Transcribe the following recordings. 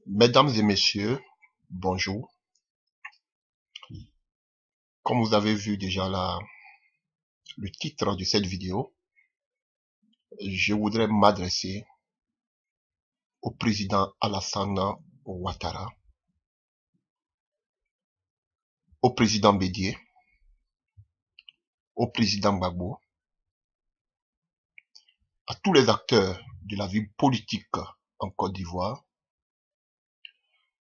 Mesdames et messieurs, bonjour. Comme vous avez vu déjà le titre de cette vidéo, je voudrais m'adresser au président Alassane Ouattara, au président Bédié, au président Gbagbo, à tous les acteurs de la vie politique en Côte d'Ivoire,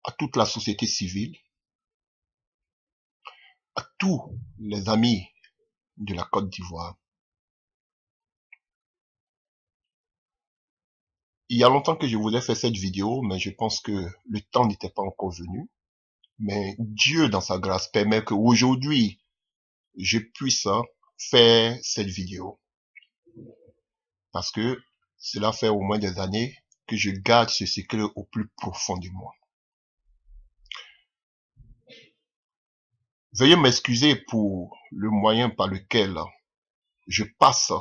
à toute la société civile, à tous les amis de la Côte d'Ivoire. Il y a longtemps que je voulais faire cette vidéo, mais je pense que le temps n'était pas encore venu. Mais Dieu, dans sa grâce, permet qu'aujourd'hui, je puisse faire cette vidéo. Parce que cela fait au moins des années que je garde ce secret au plus profond de moi. Veuillez m'excuser pour le moyen par lequel je passe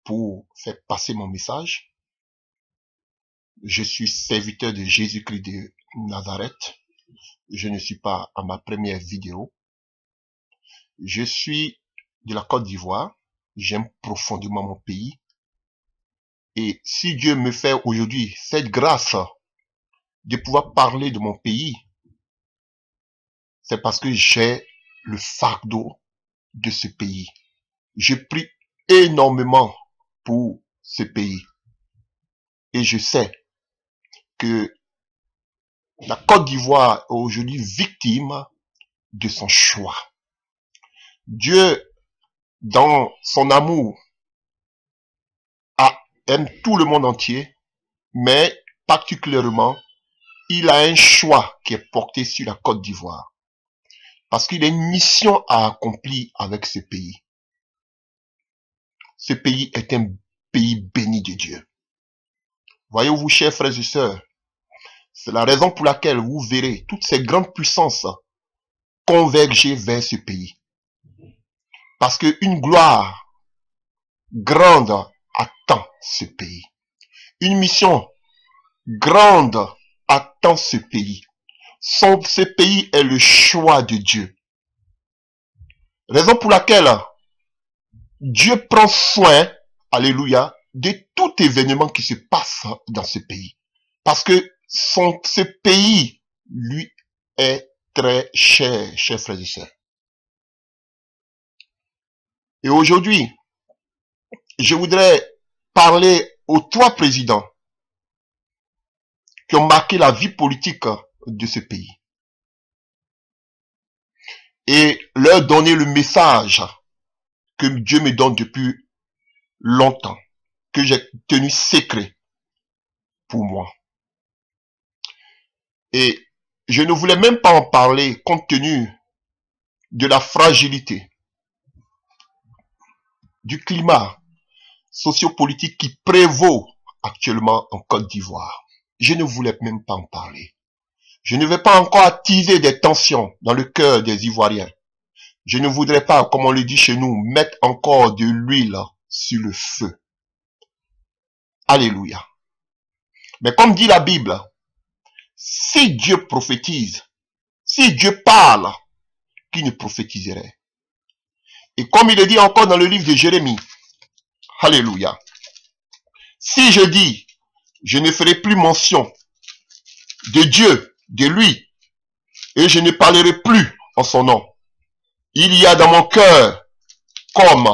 pour faire passer mon message. Je suis serviteur de Jésus-Christ de Nazareth. Je ne suis pas à ma première vidéo. Je suis de la Côte d'Ivoire. J'aime profondément mon pays. Et si Dieu me fait aujourd'hui cette grâce de pouvoir parler de mon pays, c'est parce que j'ai le fardeau de ce pays. Je prie énormément pour ce pays. Et je sais que la Côte d'Ivoire est aujourd'hui victime de son choix. Dieu, dans son amour, aime tout le monde entier, mais particulièrement, il a un choix qui est porté sur la Côte d'Ivoire. Parce qu'il a une mission à accomplir avec ce pays. Ce pays est un pays béni de Dieu. Voyez-vous, chers frères et sœurs, c'est la raison pour laquelle vous verrez toutes ces grandes puissances converger vers ce pays. Parce qu'une gloire grande attend ce pays. Une mission grande attend ce pays. Ce pays est le choix de Dieu. Raison pour laquelle Dieu prend soin, alléluia, de tout événement qui se passe dans ce pays. Parce que ce pays, lui, est très cher, chers frères et sœurs. Et aujourd'hui, je voudrais parler aux trois présidents qui ont marqué la vie politique de ce pays. Et leur donner le message que Dieu me donne depuis longtemps, que j'ai tenu secret pour moi. Et je ne voulais même pas en parler compte tenu de la fragilité du climat sociopolitique qui prévaut actuellement en Côte d'Ivoire. Je ne voulais même pas en parler. Je ne vais pas encore attiser des tensions dans le cœur des Ivoiriens. Je ne voudrais pas, comme on le dit chez nous, mettre encore de l'huile sur le feu. Alléluia. Mais comme dit la Bible, si Dieu prophétise, si Dieu parle, qui ne prophétiserait? Et comme il est dit encore dans le livre de Jérémie, alléluia. Si je dis, je ne ferai plus mention de Dieu, de lui, et je ne parlerai plus en son nom. Il y a dans mon cœur comme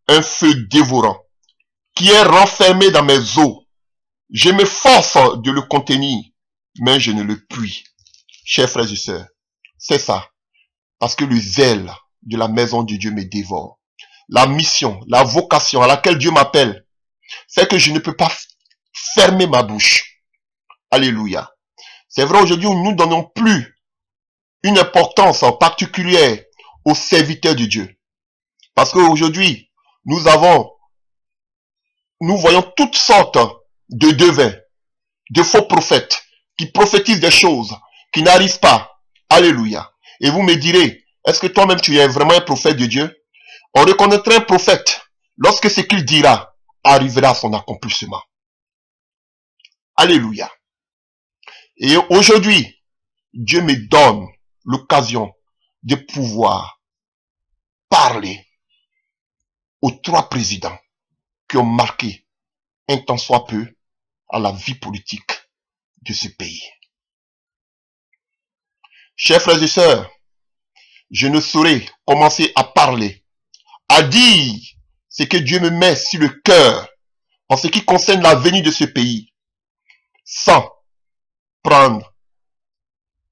un feu dévorant qui est renfermé dans mes os. Je m'efforce de le contenir, mais je ne le puis. Chers frères et sœurs, c'est ça. Parce que le zèle de la maison de Dieu me dévore. La mission, la vocation à laquelle Dieu m'appelle, c'est que je ne peux pas fermer ma bouche. Alléluia. C'est vrai, aujourd'hui, nous ne donnons plus une importance en particulière aux serviteurs de Dieu. Parce qu'aujourd'hui, nous voyons toutes sortes de devins, de faux prophètes, qui prophétisent des choses, qui n'arrivent pas. Alléluia. Et vous me direz, est-ce que toi-même tu es vraiment un prophète de Dieu? On reconnaîtra un prophète lorsque ce qu'il dira arrivera à son accomplissement. Alléluia. Et aujourd'hui, Dieu me donne l'occasion de pouvoir parler aux 3 présidents qui ont marqué un tant soit peu à la vie politique de ce pays. Chers frères et sœurs, je ne saurais commencer à parler, à dire ce que Dieu me met sur le cœur en ce qui concerne l'avenir de ce pays, sans prendre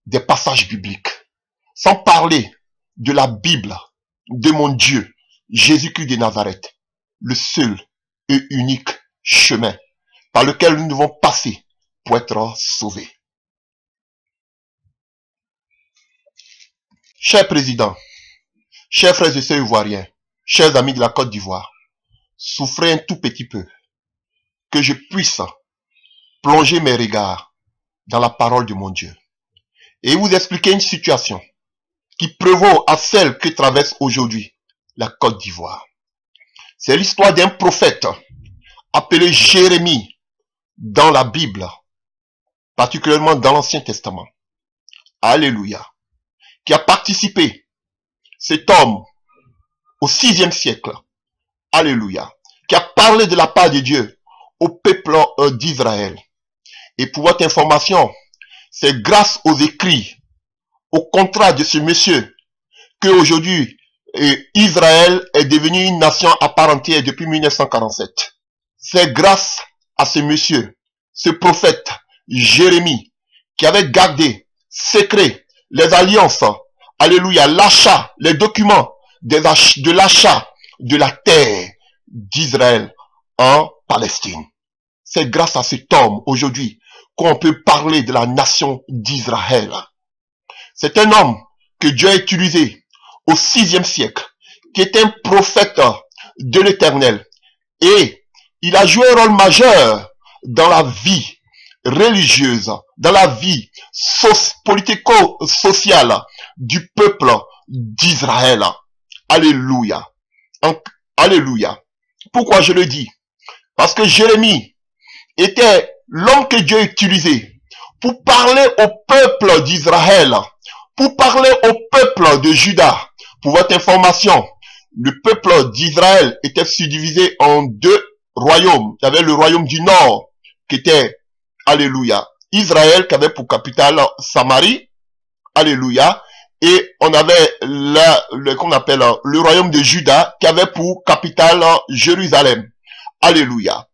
des passages bibliques, sans parler de la Bible, de mon Dieu, Jésus-Christ de Nazareth, le seul et unique chemin par lequel nous devons passer pour être sauvés. Chers présidents, chers frères et sœurs ivoiriens, chers amis de la Côte d'Ivoire, souffrez un tout petit peu que je puisse plonger mes regards dans la parole de mon Dieu et vous expliquer une situation qui prévaut à celle que traverse aujourd'hui la Côte d'Ivoire. C'est l'histoire d'un prophète appelé Jérémie dans la Bible, particulièrement dans l'Ancien Testament. Alléluia. Qui a participé, cet homme, au 6e siècle. Alléluia. Qui a parlé de la part de Dieu au peuple d'Israël. Et pour votre information, c'est grâce aux écrits, au contrat de ce monsieur, qu'aujourd'hui, Israël est devenu une nation à part entière depuis 1947. C'est grâce à ce monsieur, ce prophète, Jérémie, qui avait gardé secret les alliances, alléluia, l'achat, les documents de l'achat de la terre d'Israël en Palestine. C'est grâce à cet homme aujourd'hui qu'on peut parler de la nation d'Israël. C'est un homme que Dieu a utilisé au 6e siècle, qui est un prophète de l'Éternel. Et il a joué un rôle majeur dans la vie religieuse, dans la vie politico-sociale du peuple d'Israël. Alléluia. Alléluia. Pourquoi je le dis? Parce que Jérémie était l'homme que Dieu utilisait pour parler au peuple d'Israël, pour parler au peuple de Juda. Pour votre information, le peuple d'Israël était subdivisé en 2 royaumes. Il y avait le royaume du Nord, qui était, alléluia, Israël, qui avait pour capitale Samarie, alléluia, et on avait qu'on appelle le royaume de Juda, qui avait pour capitale Jérusalem, alléluia.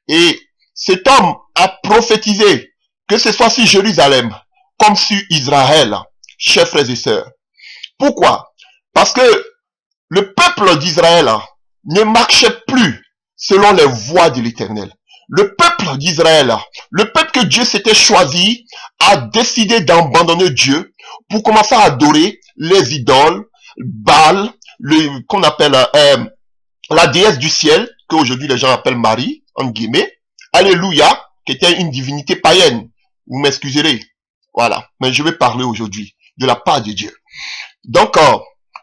Et cet homme a prophétisé que ce soit sur Jérusalem, comme sur Israël, chers frères et sœurs. Pourquoi? Parce que le peuple d'Israël ne marchait plus selon les voies de l'Éternel. Le peuple d'Israël, le peuple que Dieu s'était choisi, a décidé d'abandonner Dieu pour commencer à adorer les idoles, Baal, qu'on appelle la déesse du ciel, qu'aujourd'hui les gens appellent Marie, entre guillemets, alléluia, qui était une divinité païenne. Vous m'excuserez. Voilà. Mais je vais parler aujourd'hui de la part de Dieu. Donc,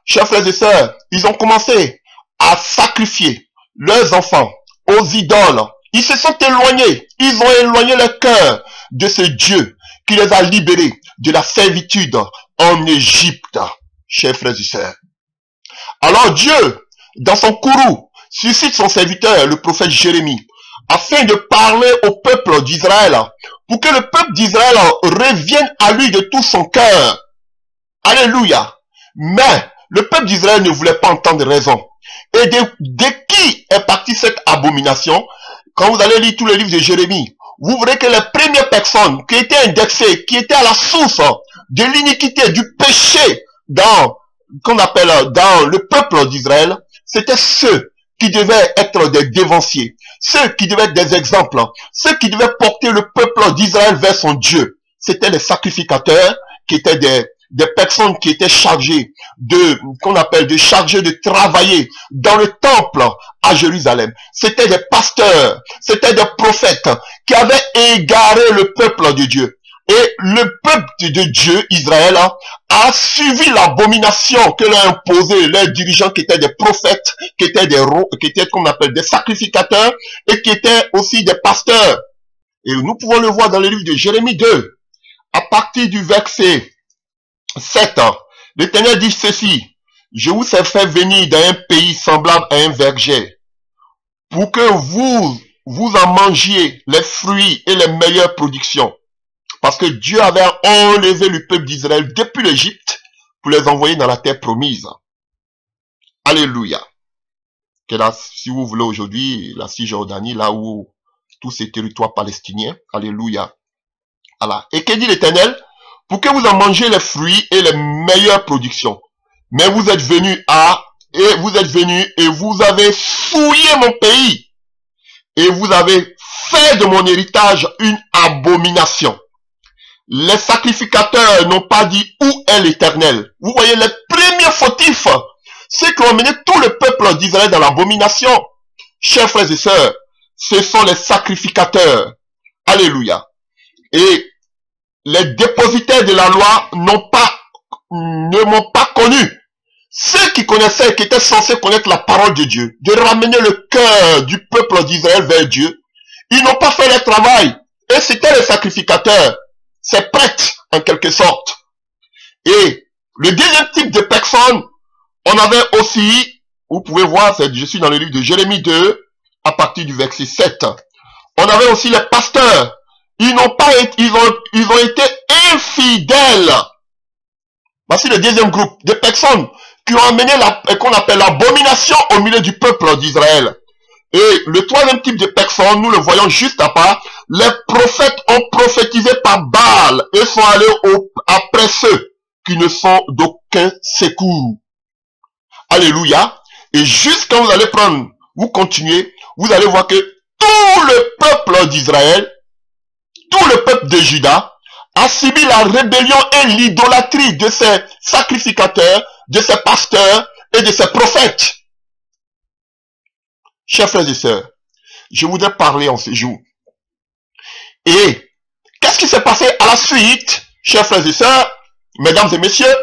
chers frères et sœurs, ils ont commencé à sacrifier leurs enfants aux idoles. Ils se sont éloignés. Ils ont éloigné le cœur de ce Dieu qui les a libérés de la servitude en Égypte. Chers frères et sœurs. Alors Dieu, dans son courroux, suscite son serviteur, le prophète Jérémie, afin de parler au peuple d'Israël, pour que le peuple d'Israël revienne à lui de tout son cœur. Alléluia. Mais le peuple d'Israël ne voulait pas entendre raison. Et de qui est partie cette abomination? Quand vous allez lire tous les livres de Jérémie, vous verrez que les premières personnes qui étaient indexées, qui étaient à la source de l'iniquité, du péché qu'on appelle dans le peuple d'Israël, c'était ceux qui devaient être des dévanciers, ceux qui devaient être des exemples, ceux qui devaient porter le peuple d'Israël vers son Dieu. C'était les sacrificateurs qui étaient des personnes qui étaient chargées chargées de travailler dans le temple à Jérusalem. C'était des pasteurs, c'était des prophètes qui avaient égaré le peuple de Dieu. Et le peuple de Dieu, Israël, a suivi l'abomination que leur imposaient leurs dirigeants qui étaient des prophètes, qui étaient qu'on appelle des sacrificateurs et qui étaient aussi des pasteurs. Et nous pouvons le voir dans le livre de Jérémie 2. à partir du verset 7, l'Éternel dit ceci: je vous ai fait venir dans un pays semblable à un verger, pour que vous en mangiez les fruits et les meilleures productions. Parce que Dieu avait enlevé le peuple d'Israël depuis l'Égypte pour les envoyer dans la terre promise. Alléluia. Que là, si vous voulez aujourd'hui, la Cisjordanie, là où tous ces territoires palestiniens. Alléluia. Voilà. Et que dit l'Éternel? Pour que vous en mangez les fruits et les meilleures productions. Mais vous êtes venus et vous avez souillé mon pays. Et vous avez fait de mon héritage une abomination. Les sacrificateurs n'ont pas dit où est l'Éternel. Vous voyez, les premiers fautifs, ceux qui ont mené tout le peuple d'Israël dans l'abomination, chers frères et sœurs, ce sont les sacrificateurs. Alléluia. Et les dépositaires de la loi ne m'ont pas connu. Ceux qui connaissaient, qui étaient censés connaître la parole de Dieu, de ramener le cœur du peuple d'Israël vers Dieu, ils n'ont pas fait leur travail. Et c'était les sacrificateurs. C'est prêtre, en quelque sorte. Et le deuxième type de personnes, on avait aussi, vous pouvez voir, je suis dans le livre de Jérémie 2, à partir du verset 7. On avait aussi les pasteurs. Ils ont été infidèles. Voici le deuxième groupe de personnes qui ont amené qu'on appelle l'abomination au milieu du peuple d'Israël. Et le troisième type de personnes, nous le voyons juste à part, les prophètes ont prophétisé par Baal et sont allés après ceux qui ne sont d'aucun secours. Alléluia. Et juste quand vous allez vous continuez, vous allez voir que tout le peuple d'Israël, tout le peuple de Juda, a subi la rébellion et l'idolâtrie de ses sacrificateurs, de ses pasteurs et de ses prophètes. Chers frères et sœurs, je voudrais parler en ce jour. Et qu'est-ce qui s'est passé à la suite, chers frères et sœurs, mesdames et messieurs?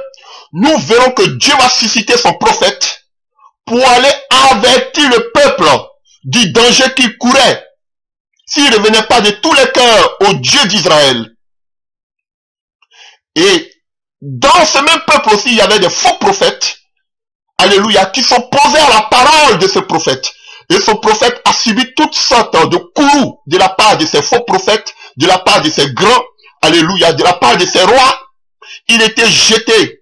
Nous verrons que Dieu va susciter son prophète pour aller avertir le peuple du danger qu'il courait s'il ne revenait pas de tous les cœurs au Dieu d'Israël. Et dans ce même peuple aussi, il y avait des faux prophètes, alléluia, qui sont posés à la parole de ce prophète. Et ce prophète a subi toutes sortes de coups de la part de ces faux prophètes, de la part de ces grands, alléluia, de la part de ces rois. Il était jeté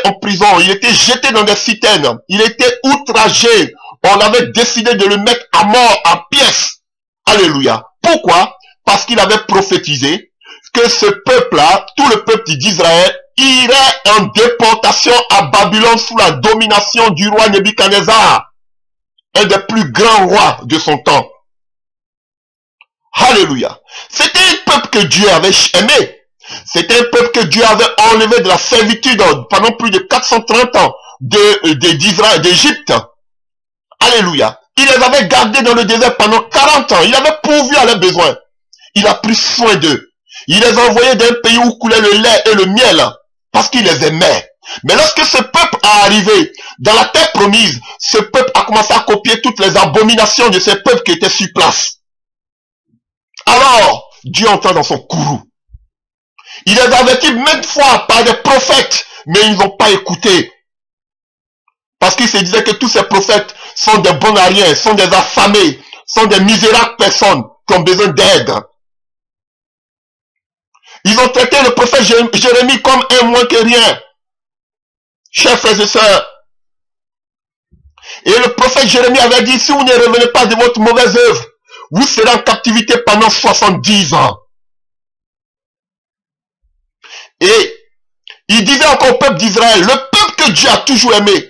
en prison, il était jeté dans des citernes, il était outragé. On avait décidé de le mettre à mort, en pièces. Alléluia. Pourquoi? Parce qu'il avait prophétisé que ce peuple-là, tout le peuple d'Israël, irait en déportation à Babylone sous la domination du roi Nebuchadnezzar, un des plus grands rois de son temps. Alléluia. C'était un peuple que Dieu avait aimé. C'était un peuple que Dieu avait enlevé de la servitude pendant plus de 430 ans d'Égypte. Alléluia. Il les avait gardés dans le désert pendant 40 ans. Il avait pourvu à leurs besoins. Il a pris soin d'eux. Il les a envoyés d'un pays où coulait le lait et le miel parce qu'il les aimait. Mais lorsque ce peuple est arrivé dans la terre promise, ce peuple a commencé à copier toutes les abominations de ces peuples qui étaient sur place. Alors, Dieu entra dans son courroux. Il les a avertis maintes fois par des prophètes, mais ils n'ont pas écouté. Parce qu'il se disait que tous ces prophètes sont des bons à rien, sont des affamés, sont des misérables personnes qui ont besoin d'aide. Ils ont traité le prophète Jérémie comme un moins que rien. Chers frères et sœurs. Et le prophète Jérémie avait dit, si vous ne revenez pas de votre mauvaise œuvre, vous serez en captivité pendant 70 ans. Et il disait encore au peuple d'Israël, le peuple que Dieu a toujours aimé,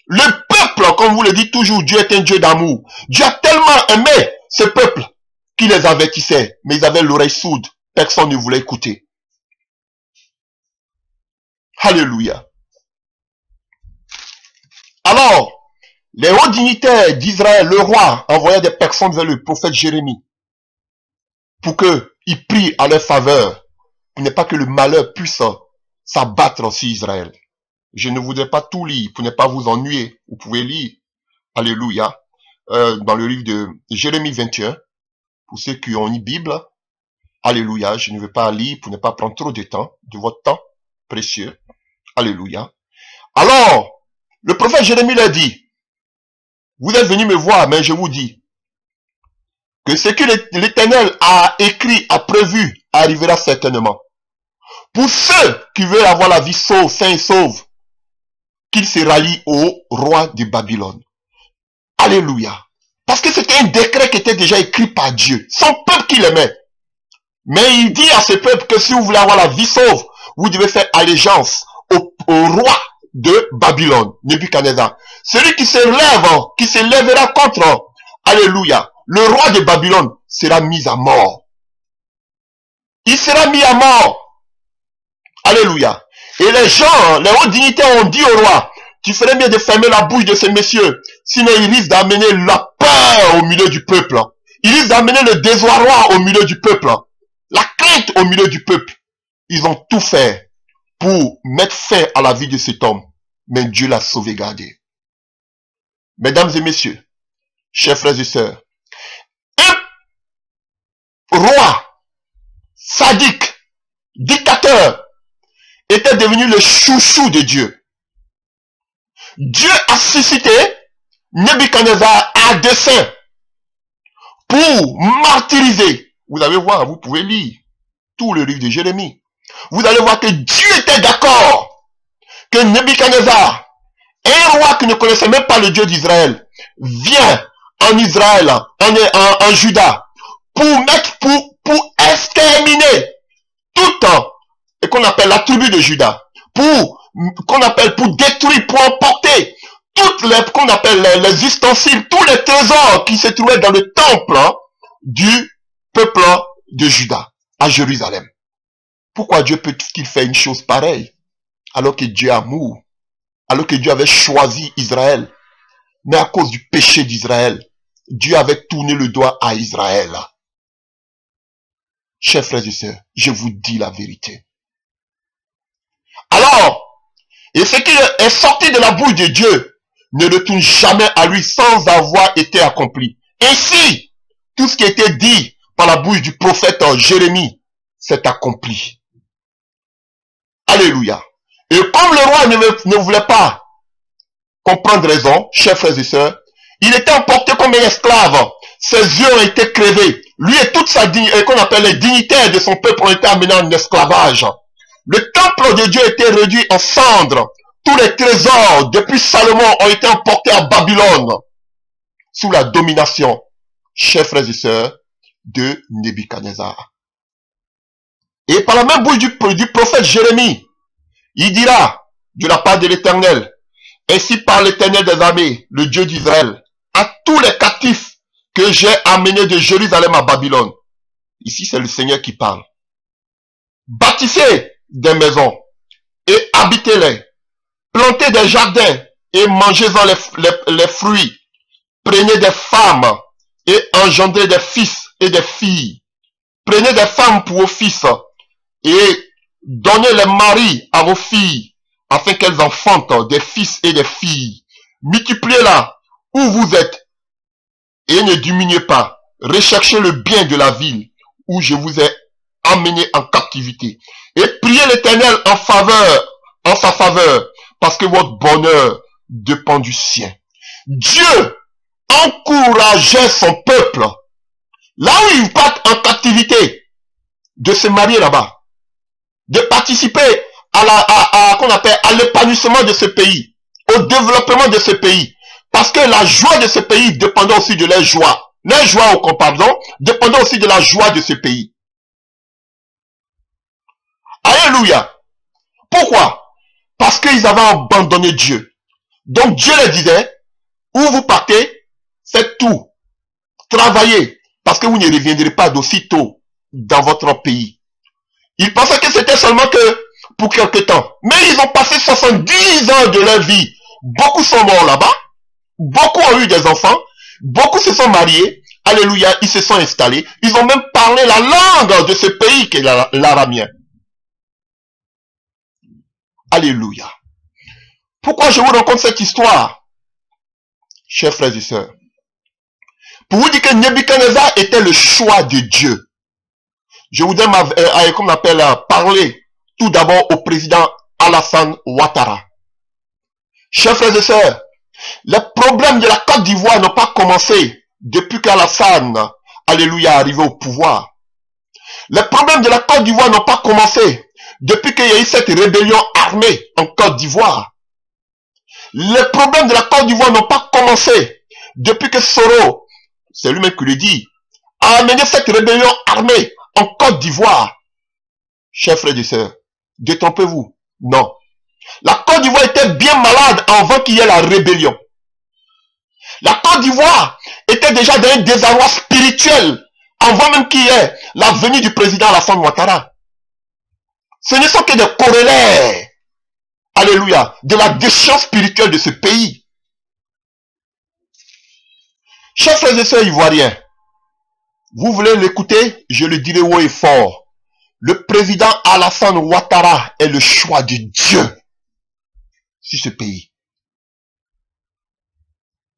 le peuple, comme vous le dites toujours, Dieu est un Dieu d'amour. Dieu a tellement aimé ce peuple qu'il les avertissait, mais ils avaient l'oreille sourde. Personne ne voulait écouter. Alléluia. Alors, les hauts dignitaires d'Israël, le roi, envoyaient des personnes vers le prophète Jérémie pour qu'il prie à leur faveur, pour ne pas que le malheur puisse s'abattre sur Israël. Je ne voudrais pas tout lire, pour ne pas vous ennuyer. Vous pouvez lire, alléluia, dans le livre de Jérémie 21, pour ceux qui ont une Bible. Alléluia, je ne vais pas lire pour ne pas prendre trop de temps, de votre temps précieux. Alléluia. Alors, le prophète Jérémie l'a dit, vous êtes venus me voir, mais je vous dis que ce que l'Éternel a écrit, a prévu, arrivera certainement. Pour ceux qui veulent avoir la vie sauve, sain et sauve, qu'ils se rallient au roi de Babylone. Alléluia. Parce que c'était un décret qui était déjà écrit par Dieu. Son peuple qui l'aimait. Mais il dit à ce peuple que si vous voulez avoir la vie sauve, vous devez faire allégeance au roi de Babylone, Nebuchadnezzar. Celui qui se lève, qui se lèvera contre, alléluia, le roi de Babylone sera mis à mort. Il sera mis à mort. Alléluia. Et les gens, les hauts dignitaires ont dit au roi, tu ferais bien de fermer la bouche de ces messieurs, sinon ils risquent d'amener la peur au milieu du peuple. Ils risquent d'amener le désarroi au milieu du peuple. La crainte au milieu du peuple. Ils ont tout fait pour mettre fin à la vie de cet homme. Mais Dieu l'a sauvegardé. Mesdames et messieurs, chers frères et sœurs, un roi sadique, dictateur, était devenu le chouchou de Dieu. Dieu a suscité Nebuchadnezzar à dessein pour martyriser. Vous allez voir, vous pouvez lire tout le livre de Jérémie. Vous allez voir que Dieu était d'accord que Nebuchadnezzar, un roi qui ne connaissait même pas le Dieu d'Israël, vient en Israël, en Juda, pour exterminer tout ce qu'on appelle la tribu de Juda, pour détruire, pour emporter toutes les qu'on appelle les ustensiles, tous les trésors qui se trouvaient dans le temple du peuple de Juda à Jérusalem. Pourquoi Dieu peut-il faire une chose pareille alors que Dieu est amour, alors que Dieu avait choisi Israël, mais à cause du péché d'Israël, Dieu avait tourné le doigt à Israël. Chers frères et sœurs, je vous dis la vérité. Alors, et ce qui est sorti de la bouche de Dieu ne retourne jamais à lui sans avoir été accompli. Ainsi, tout ce qui a été dit par la bouche du prophète Jérémie s'est accompli. Alléluia. Et comme le roi ne voulait pas comprendre raison, chers frères et sœurs, il était emporté comme un esclave. Ses yeux ont été crevés. Lui et toute sa dignité, qu'on appelle les dignitaires de son peuple, ont été amenés en esclavage. Le temple de Dieu a été réduit en cendres. Tous les trésors depuis Salomon ont été emportés à Babylone sous la domination, chers frères et sœurs, de Nebuchadnezzar. Et par la même bouche du prophète Jérémie, il dira de la part de l'Éternel, ainsi par l'Éternel des armées, le Dieu d'Israël, à tous les captifs que j'ai amenés de Jérusalem à Babylone. Ici, c'est le Seigneur qui parle. Bâtissez des maisons et habitez-les. Plantez des jardins et mangez-en les fruits. Prenez des femmes et engendrez des fils et des filles. Prenez des femmes pour vos fils et donnez les maris à vos filles afin qu'elles enfantent des fils et des filles. Multipliez-la où vous êtes et ne diminuez pas. Recherchez le bien de la ville où je vous ai amené en captivité. Et priez l'Éternel en sa faveur, parce que votre bonheur dépend du sien. Dieu encourageait son peuple, là où ils partent en captivité, de se marier là-bas, de participer à l'épanouissement de ce pays, au développement de ce pays. Parce que la joie de ce pays dépendait aussi de leur joie. Leur joie au comparaison dépendait aussi de la joie de ce pays. Alléluia. Pourquoi? Parce qu'ils avaient abandonné Dieu. Donc Dieu leur disait, où vous partez, faites tout. Travaillez. Parce que vous ne reviendrez pas d'aussitôt dans votre pays. Ils pensaient que c'était seulement que pour quelque temps. Mais ils ont passé 70 ans de leur vie. Beaucoup sont morts là-bas. Beaucoup ont eu des enfants. Beaucoup se sont mariés. Alléluia. Ils se sont installés. Ils ont même parlé la langue de ce pays qui est l'aramien. Alléluia. Pourquoi je vous raconte cette histoire, chers frères et sœurs? Pour vous dire que Nebuchadnezzar était le choix de Dieu. Je voudrais, comme on appelle, parler tout d'abord au président Alassane Ouattara. Chers frères et sœurs, les problèmes de la Côte d'Ivoire n'ont pas commencé depuis qu'Alassane, alléluia, est arrivé au pouvoir. Les problèmes de la Côte d'Ivoire n'ont pas commencé depuis qu'il y a eu cette rébellion armée en Côte d'Ivoire. Les problèmes de la Côte d'Ivoire n'ont pas commencé depuis que Soro, c'est lui-même qui le dit, a amené cette rébellion armée en Côte d'Ivoire. Chers frères et sœurs, détrompez-vous. Non. La Côte d'Ivoire était bien malade avant qu'il y ait la rébellion. La Côte d'Ivoire était déjà dans un désarroi spirituel avant même qu'il y ait la venue du président Alassane Ouattara. Ce ne sont que des corollaires, alléluia, de la déchéance spirituelle de ce pays. Chers frères et sœurs ivoiriens, vous voulez l'écouter? Je le dirai haut et fort. Le président Alassane Ouattara est le choix de Dieu sur ce pays.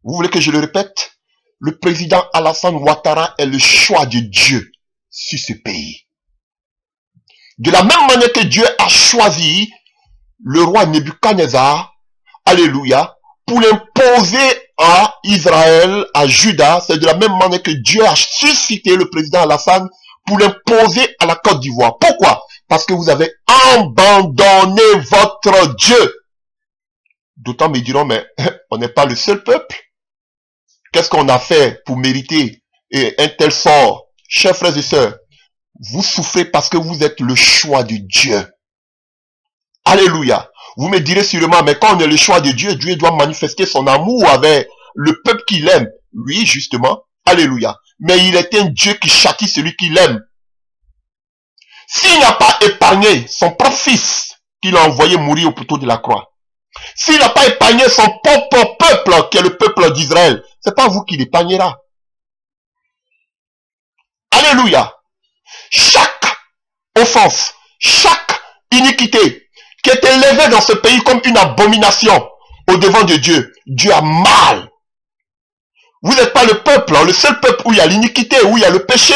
Vous voulez que je le répète? Le président Alassane Ouattara est le choix de Dieu sur ce pays. De la même manière que Dieu a choisi le roi Nebuchadnezzar, alléluia, pour l'imposer à Israël, à Juda, c'est de la même manière que Dieu a suscité le président Alassane pour l'imposer à la Côte d'Ivoire. Pourquoi? Parce que vous avez abandonné votre Dieu. D'autant me diront, mais on n'est pas le seul peuple. Qu'est-ce qu'on a fait pour mériter un tel sort? Chers frères et sœurs, vous souffrez parce que vous êtes le choix de Dieu. Alléluia. Vous me direz sûrement, mais quand on est le choix de Dieu, Dieu doit manifester son amour avec le peuple qu'il aime. Oui, justement. Alléluia. Mais il est un Dieu qui châtie celui qu'il aime. S'il n'a pas épargné son propre fils qu'il a envoyé mourir au poteau de la croix, s'il n'a pas épargné son propre peuple, qui est le peuple d'Israël, c'est pas vous qui l'épargnera. Alléluia. Chaque offense, chaque iniquité qui est élevée dans ce pays comme une abomination au devant de Dieu, Dieu a mal. Vous n'êtes pas le peuple, le seul peuple où il y a l'iniquité, où il y a le péché.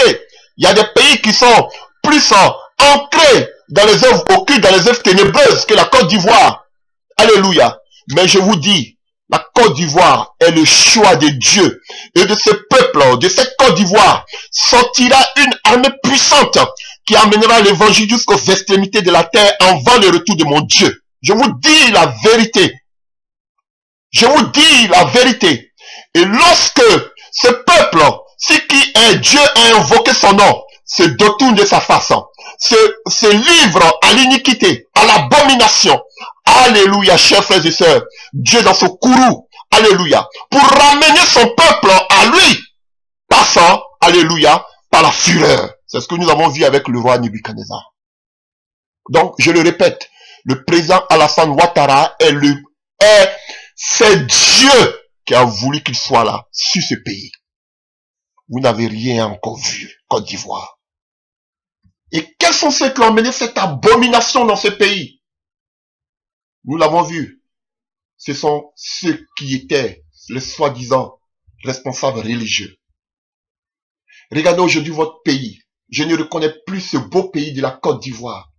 Il y a des pays qui sont plus ancrés dans les œuvres occultes, dans les œuvres ténébreuses que la Côte d'Ivoire. Alléluia. Mais je vous dis, la Côte d'Ivoire est le choix de Dieu. Et de ce peuple, de cette Côte d'Ivoire, sortira une armée puissante qui amènera l'évangile jusqu'aux extrémités de la terre avant le retour de mon Dieu. Je vous dis la vérité. Je vous dis la vérité. Et lorsque ce peuple, ce qui est Dieu a invoqué son nom, se détourne de sa façon, se livre à l'iniquité, à l'abomination. Alléluia, chers frères et sœurs. Dieu dans son courroux, alléluia, pour ramener son peuple à lui, passant, alléluia, par la fureur. C'est ce que nous avons vu avec le roi Nebuchadnezzar. Donc, je le répète, le président Alassane Ouattara c'est Dieu qui a voulu qu'il soit là, sur ce pays. Vous n'avez rien encore vu, Côte d'Ivoire. Et quels sont ceux qui ont mené cette abomination dans ce pays? Nous l'avons vu. Ce sont ceux qui étaient les soi-disant responsables religieux. Regardez aujourd'hui votre pays. Je ne reconnais plus ce beau pays de la Côte d'Ivoire.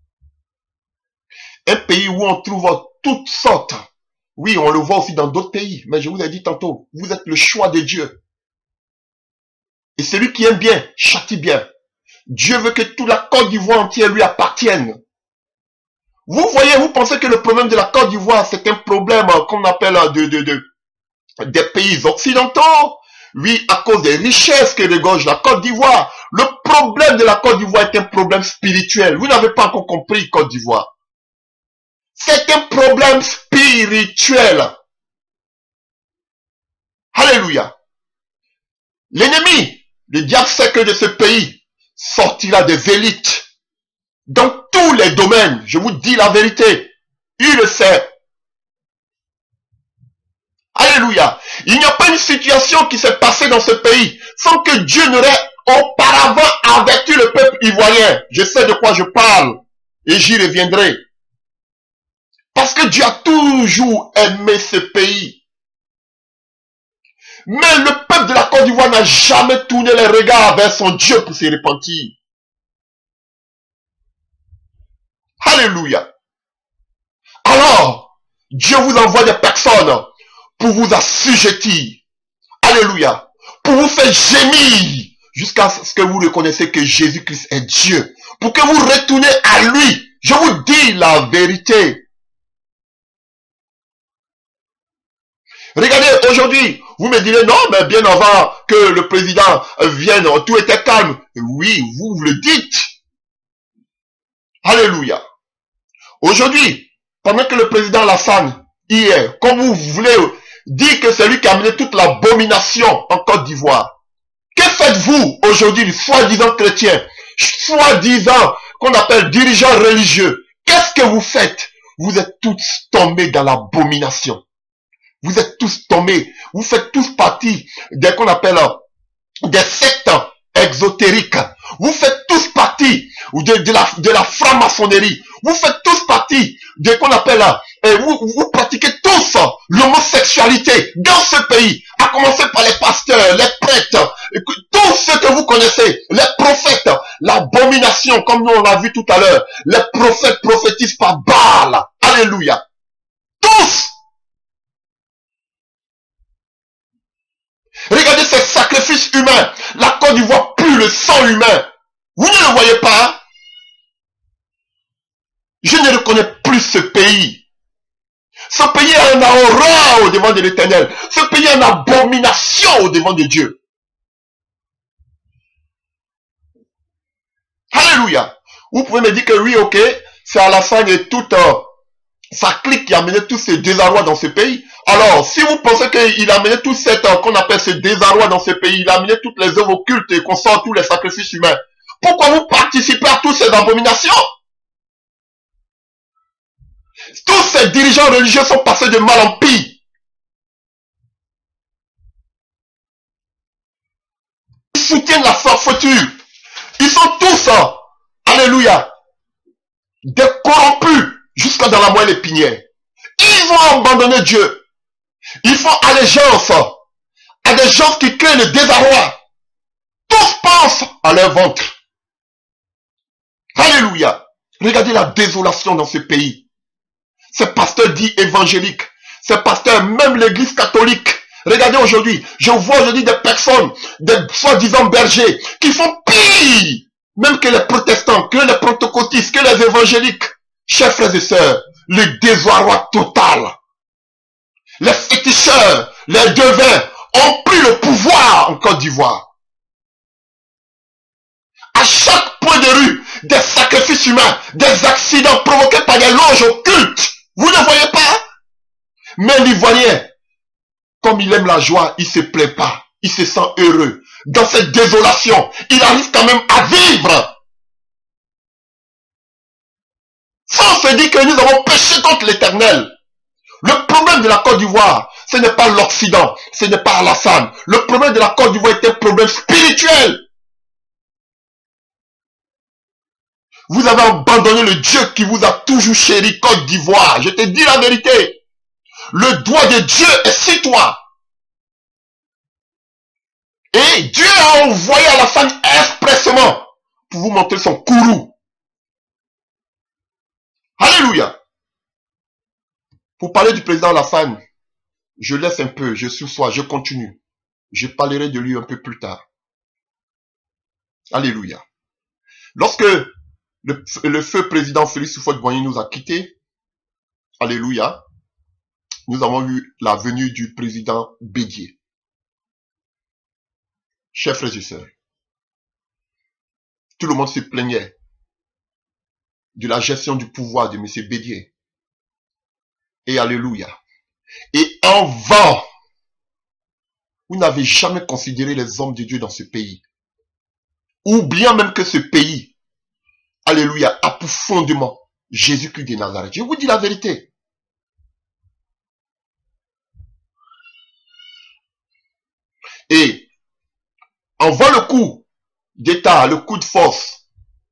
Un pays où on trouve toutes sortes. Oui, on le voit aussi dans d'autres pays. Mais je vous ai dit tantôt, vous êtes le choix de Dieu. Et celui qui aime bien, châtie bien. Dieu veut que toute la Côte d'Ivoire entière lui appartienne. Vous voyez, vous pensez que le problème de la Côte d'Ivoire, c'est un problème qu'on appelle des pays occidentaux. Oui, à cause des richesses que regorge la Côte d'Ivoire. Le problème de la Côte d'Ivoire est un problème spirituel. Vous n'avez pas encore compris, Côte d'Ivoire. C'est un problème spirituel. Alléluia. L'ennemi, le diable sait que de ce pays sortira des élites. Dans tous les domaines, je vous dis la vérité. Il le sait. Alléluia. Il n'y a pas une situation qui s'est passée dans ce pays sans que Dieu n'aurait auparavant averti le peuple ivoirien. Je sais de quoi je parle et j'y reviendrai. Parce que Dieu a toujours aimé ce pays. Mais le peuple de la Côte d'Ivoire n'a jamais tourné les regards vers son Dieu pour se repentir. Alléluia. Alors, Dieu vous envoie des personnes pour vous assujettir. Alléluia. Pour vous faire gémir jusqu'à ce que vous reconnaissez que Jésus-Christ est Dieu. Pour que vous retournez à lui. Je vous dis la vérité. Regardez, aujourd'hui, vous me direz, non, mais bien avant que le président vienne, tout était calme. Oui, vous le dites. Alléluia. Aujourd'hui, pendant que le président Alassane, hier, comme vous voulez dire que c'est lui qui a amené toute l'abomination en Côte d'Ivoire, que faites-vous aujourd'hui, soi-disant chrétiens, soi-disant qu'on appelle dirigeants religieux? Qu'est-ce que vous faites? Vous êtes tous tombés dans l'abomination. Vous êtes tous tombés. Vous faites tous partie des qu'on appelle des sectes exotériques. Vous faites tous partie de la franc-maçonnerie. Vous faites tous partie de qu'on appelle, vous pratiquez tous l'homosexualité dans ce pays. À commencer par les pasteurs, les prêtres, tous ceux que vous connaissez, les prophètes, l'abomination, comme nous on l'a vu tout à l'heure. Les prophètes prophétisent par Baal. Alléluia. Tous. Regardez ces sacrifices humains. La Côte d'Ivoire pue le sang humain. Vous ne le voyez pas? Je ne reconnais plus ce pays. Ce pays est en horreur au devant de l'Éternel. Ce pays est en abomination au devant de Dieu. Alléluia. Vous pouvez me dire que oui, ok, c'est Alassane et toute sa clique qui a amené tous ces désarrois dans ce pays. Alors, si vous pensez qu'il a amené tout cette, qu'on appelle ce désarroi dans ce pays, il a amené toutes les œuvres occultes et qu'on sort tous les sacrifices humains, pourquoi vous participez à toutes ces abominations? Tous ces dirigeants religieux sont passés de mal en pire. Ils soutiennent la forfaiture. Ils sont tous, alléluia, des corrompus jusqu'à dans la moelle épinière. Ils ont abandonné Dieu. Ils font allégeance à des gens qui créent le désarroi. Tous pensent à leur ventre. Alléluia. Regardez la désolation dans ce pays. Ces pasteurs dits évangéliques, ces pasteurs, même l'église catholique. Regardez aujourd'hui, je vois aujourd'hui des personnes, des soi-disant bergers, qui font pire, même que les protestants, que les pentecôtistes, que les évangéliques. Chers frères et sœurs, le désarroi total. Les féticheurs, les devins ont pris le pouvoir en Côte d'Ivoire. À chaque point de rue, des sacrifices humains, des accidents provoqués par des loges occultes. Vous ne voyez pas? Mais l'Ivoirien, comme il aime la joie, il ne se plaît pas. Il se sent heureux. Dans cette désolation, il arrive quand même à vivre. Sans se dire que nous avons péché contre l'Éternel. Le problème de la Côte d'Ivoire, ce n'est pas l'Occident, ce n'est pas Alassane. Le problème de la Côte d'Ivoire est un problème spirituel. Vous avez abandonné le Dieu qui vous a toujours chéri, Côte d'Ivoire. Je te dis la vérité. Le doigt de Dieu est sur toi. Et Dieu a envoyé Alassane expressément pour vous montrer son courroux. Alléluia. Pour parler du président Alassane, je laisse un peu, je sois, je continue. Je parlerai de lui un peu plus tard. Alléluia. Lorsque le feu président Félix Houphouët-Boigny nous a quittés, alléluia, nous avons eu la venue du président Bédié. Chers frères et sœurs, tout le monde se plaignait de la gestion du pouvoir de M. Bédié. Et alléluia. Et en vain, vous n'avez jamais considéré les hommes de Dieu dans ce pays. Oubliant même que ce pays, alléluia, a pour fondement Jésus-Christ de Nazareth. Je vous dis la vérité. Et en voit le coup d'État, le coup de force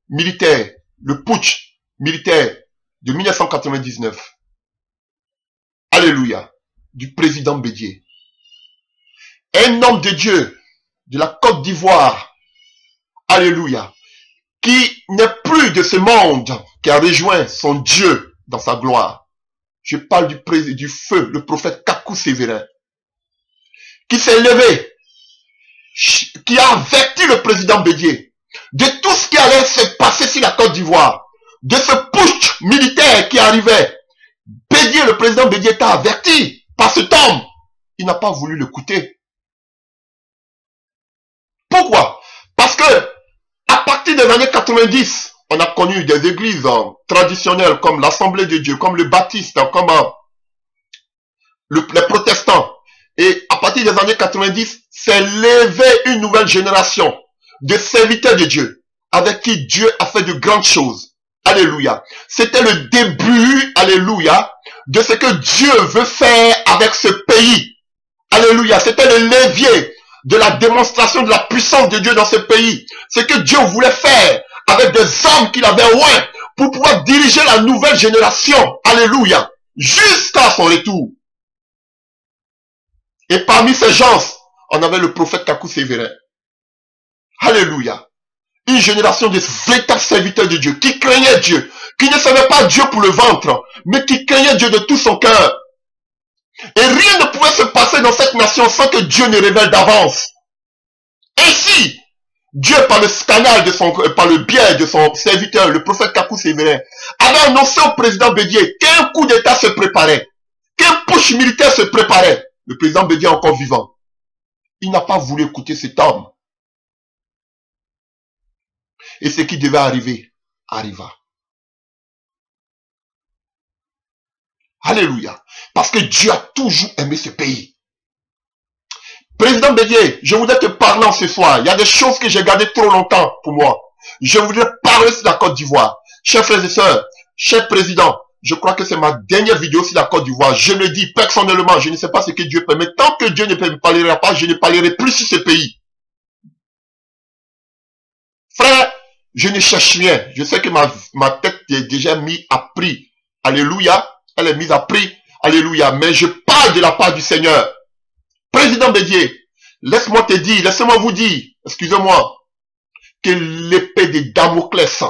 militaire, le putsch militaire de 1999, alléluia, du président Bédié. Un homme de Dieu de la Côte d'Ivoire, alléluia, qui n'est plus de ce monde, qui a rejoint son Dieu dans sa gloire. Je parle du feu, le prophète Kakou Sévérin, qui s'est levé, qui a averti le président Bédié de tout ce qui allait se passer sur la Côte d'Ivoire, de ce putsch militaire qui arrivait. Bédié, le président Bédié, est averti par cet homme. Il n'a pas voulu l'écouter. Pourquoi? Parce que à partir des années 90, on a connu des églises traditionnelles comme l'Assemblée de Dieu, comme le Baptiste, comme les protestants. Et à partir des années 90, s'est levée une nouvelle génération de serviteurs de Dieu, avec qui Dieu a fait de grandes choses. Alléluia. C'était le début, alléluia, de ce que Dieu veut faire avec ce pays. Alléluia. C'était le levier de la démonstration de la puissance de Dieu dans ce pays. Ce que Dieu voulait faire avec des hommes qu'il avait oint pour pouvoir diriger la nouvelle génération. Alléluia. Jusqu'à son retour. Et parmi ces gens, on avait le prophète Kakou Sévérin. Alléluia. Une génération de véritables serviteurs de Dieu, qui craignaient Dieu, qui ne savaient pas Dieu pour le ventre, mais qui craignaient Dieu de tout son cœur. Et rien ne pouvait se passer dans cette nation sans que Dieu ne révèle d'avance. Ainsi, Dieu, par le biais de son serviteur, le prophète Kakou Sévérin, avait annoncé au président Bédié qu'un coup d'État se préparait, qu'un push militaire se préparait. Le président Bédié est encore vivant. Il n'a pas voulu écouter cet homme. Et ce qui devait arriver, arriva. Alléluia. Parce que Dieu a toujours aimé ce pays. Président Bédié, je voudrais te parler ce soir. Il y a des choses que j'ai gardées trop longtemps pour moi. Je voudrais parler sur la Côte d'Ivoire. Chers frères et sœurs, cher président, je crois que c'est ma dernière vidéo sur la Côte d'Ivoire. Je le dis personnellement, je ne sais pas ce que Dieu permet. Tant que Dieu ne me parlera pas, je ne parlerai plus sur ce pays. Frère, je ne cherche rien. Je sais que ma tête est déjà mise à prix. Alléluia. Elle est mise à prix. Alléluia. Mais je parle de la part du Seigneur. Président Bédié, laisse-moi te dire, laissez-moi vous dire, excusez-moi, que l'épée de Damoclès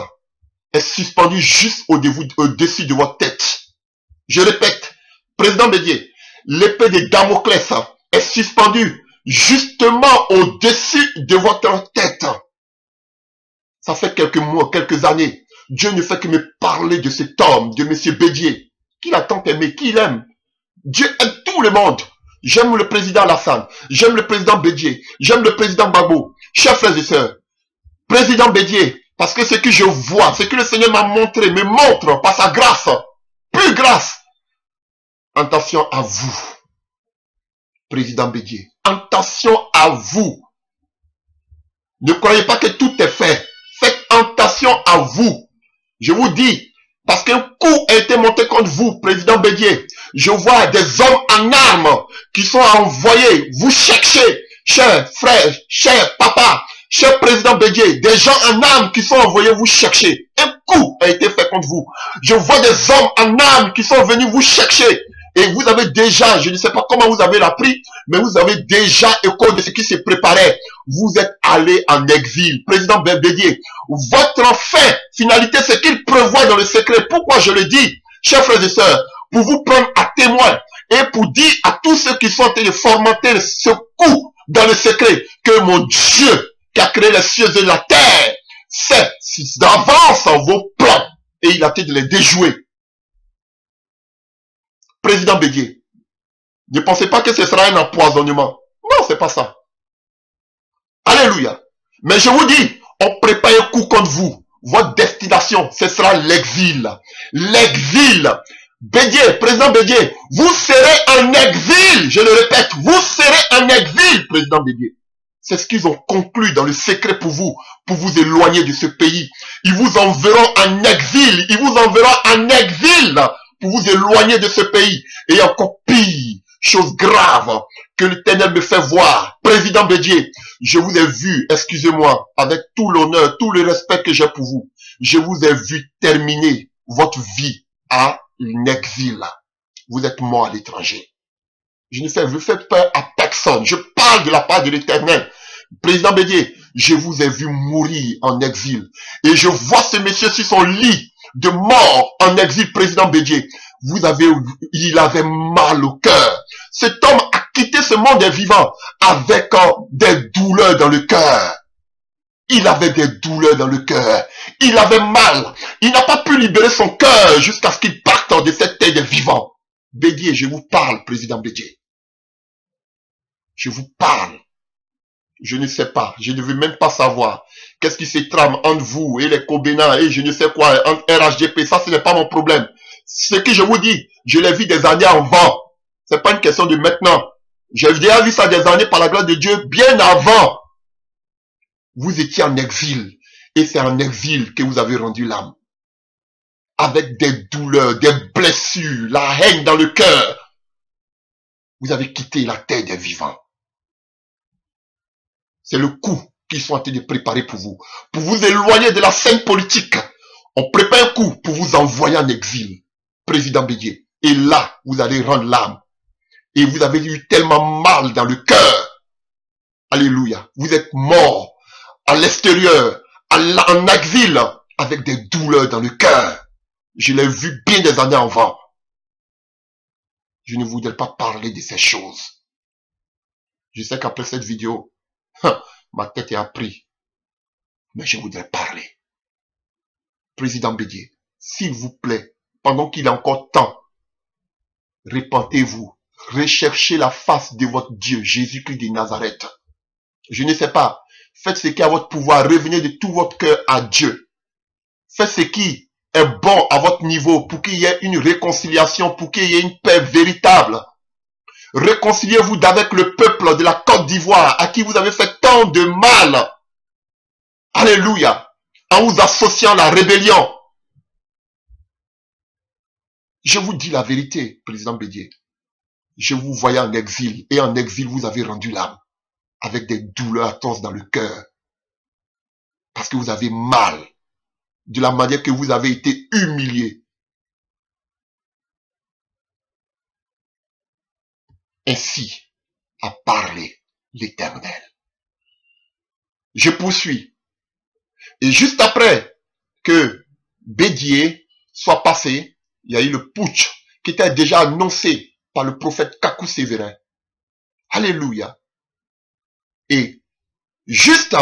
est suspendue juste au-dessus de votre tête. Je répète, président Bédié, l'épée de Damoclès est suspendue justement au-dessus de votre tête. Ça fait quelques mois, quelques années. Dieu ne fait que me parler de cet homme, de monsieur Bédié, qu'il a tant aimé, qu'il aime. Dieu aime tout le monde. J'aime le président Alassane, j'aime le président Bédié, j'aime le président Gbagbo. Chers frères et sœurs, président Bédié, parce que ce que je vois, ce que le Seigneur m'a montré, me montre par sa grâce, plus grâce. Attention à vous, président Bédié. Attention à vous. Ne croyez pas que tout est fait. Faites attention à vous. Je vous dis, parce qu'un coup a été monté contre vous, président Bédié. Je vois des hommes en armes qui sont envoyés vous chercher, chers frères, chers papas, cher président Bédié, des gens en armes qui sont envoyés vous chercher. Un coup a été fait contre vous. Je vois des hommes en armes qui sont venus vous chercher. Et vous avez déjà, je ne sais pas comment vous avez appris, mais vous avez déjà écho de ce qui se préparait. Vous êtes allé en exil. Président Bédié, votre fin, finalité, c'est qu'il prévoit dans le secret. Pourquoi je le dis, chers frères et sœurs, pour vous prendre à témoin et pour dire à tous ceux qui sont en train de fomenter ce coup dans le secret que mon Dieu qui a créé les cieux et la terre sait d'avance vos plans et il a été de les déjouer. Président Bédié, ne pensez pas que ce sera un empoisonnement. Non, c'est pas ça. Alléluia. Mais je vous dis, on prépare un coup contre vous. Votre destination, ce sera l'exil. L'exil. Bédié, président Bédié, vous serez en exil. Je le répète, vous serez en exil, président Bédié. C'est ce qu'ils ont conclu dans le secret pour vous éloigner de ce pays. Ils vous enverront en exil. Ils vous enverront en exil pour vous éloigner de ce pays. Et encore pire, chose grave que l'Éternel me fait voir. Président Bédié, je vous ai vu, excusez-moi, avec tout l'honneur, tout le respect que j'ai pour vous, je vous ai vu terminer votre vie à l'exil. Vous êtes mort à l'étranger. Je ne fais peur à personne. Je parle de la part de l'Éternel. Président Bédié, Je vous ai vu mourir en exil. Et je vois ce monsieur sur son lit de mort en exil, président Bédié. Il avait mal au cœur. Cet homme a quitté ce monde des vivants avec des douleurs dans le cœur. Il avait des douleurs dans le cœur. Il avait mal. Il n'a pas pu libérer son cœur jusqu'à ce qu'il parte de cette terre des vivants. Bédié, je vous parle, président Bédié. Je vous parle. Je ne sais pas. Je ne veux même pas savoir. Qu'est-ce qui se trame entre vous et les Kobénas et je ne sais quoi, entre RHDP. Ça, ce n'est pas mon problème. Ce que je vous dis, je l'ai vu des années avant. C'est pas une question de maintenant. J'ai déjà vu ça des années par la grâce de Dieu, bien avant. Vous étiez en exil. Et c'est en exil que vous avez rendu l'âme. Avec des douleurs, des blessures, la haine dans le cœur. Vous avez quitté la terre des vivants. C'est le coup qu'ils sont en train de préparer pour vous. Pour vous éloigner de la scène politique. On prépare un coup pour vous envoyer en exil. Président Bédié. Et là, vous allez rendre l'âme. Et vous avez eu tellement mal dans le cœur. Alléluia. Vous êtes mort à l'extérieur, en exil, avec des douleurs dans le cœur. Je l'ai vu bien des années avant. Je ne voudrais pas parler de ces choses. Je sais qu'après cette vidéo, ma tête est apprise. Mais je voudrais parler. Président Bédié, s'il vous plaît, pendant qu'il est encore temps, repentez-vous. Recherchez la face de votre Dieu, Jésus-Christ de Nazareth. Je ne sais pas. Faites ce qui est à votre pouvoir. Revenez de tout votre cœur à Dieu. Faites ce qui est bon à votre niveau pour qu'il y ait une réconciliation, pour qu'il y ait une paix véritable. Réconciliez-vous avec le peuple de la Côte d'Ivoire à qui vous avez fait tant de mal. Alléluia. En vous associant à la rébellion. Je vous dis la vérité, président Bédié. Je vous voyais en exil. Et en exil, vous avez rendu l'âme. Avec des douleurs atroces dans le cœur. Parce que vous avez mal. De la manière que vous avez été humilié. Ainsi a parlé l'Éternel. Je poursuis. Et juste après que Bédié soit passé, il y a eu le putsch qui était déjà annoncé par le prophète Kakou Sévérin. Alléluia. Et juste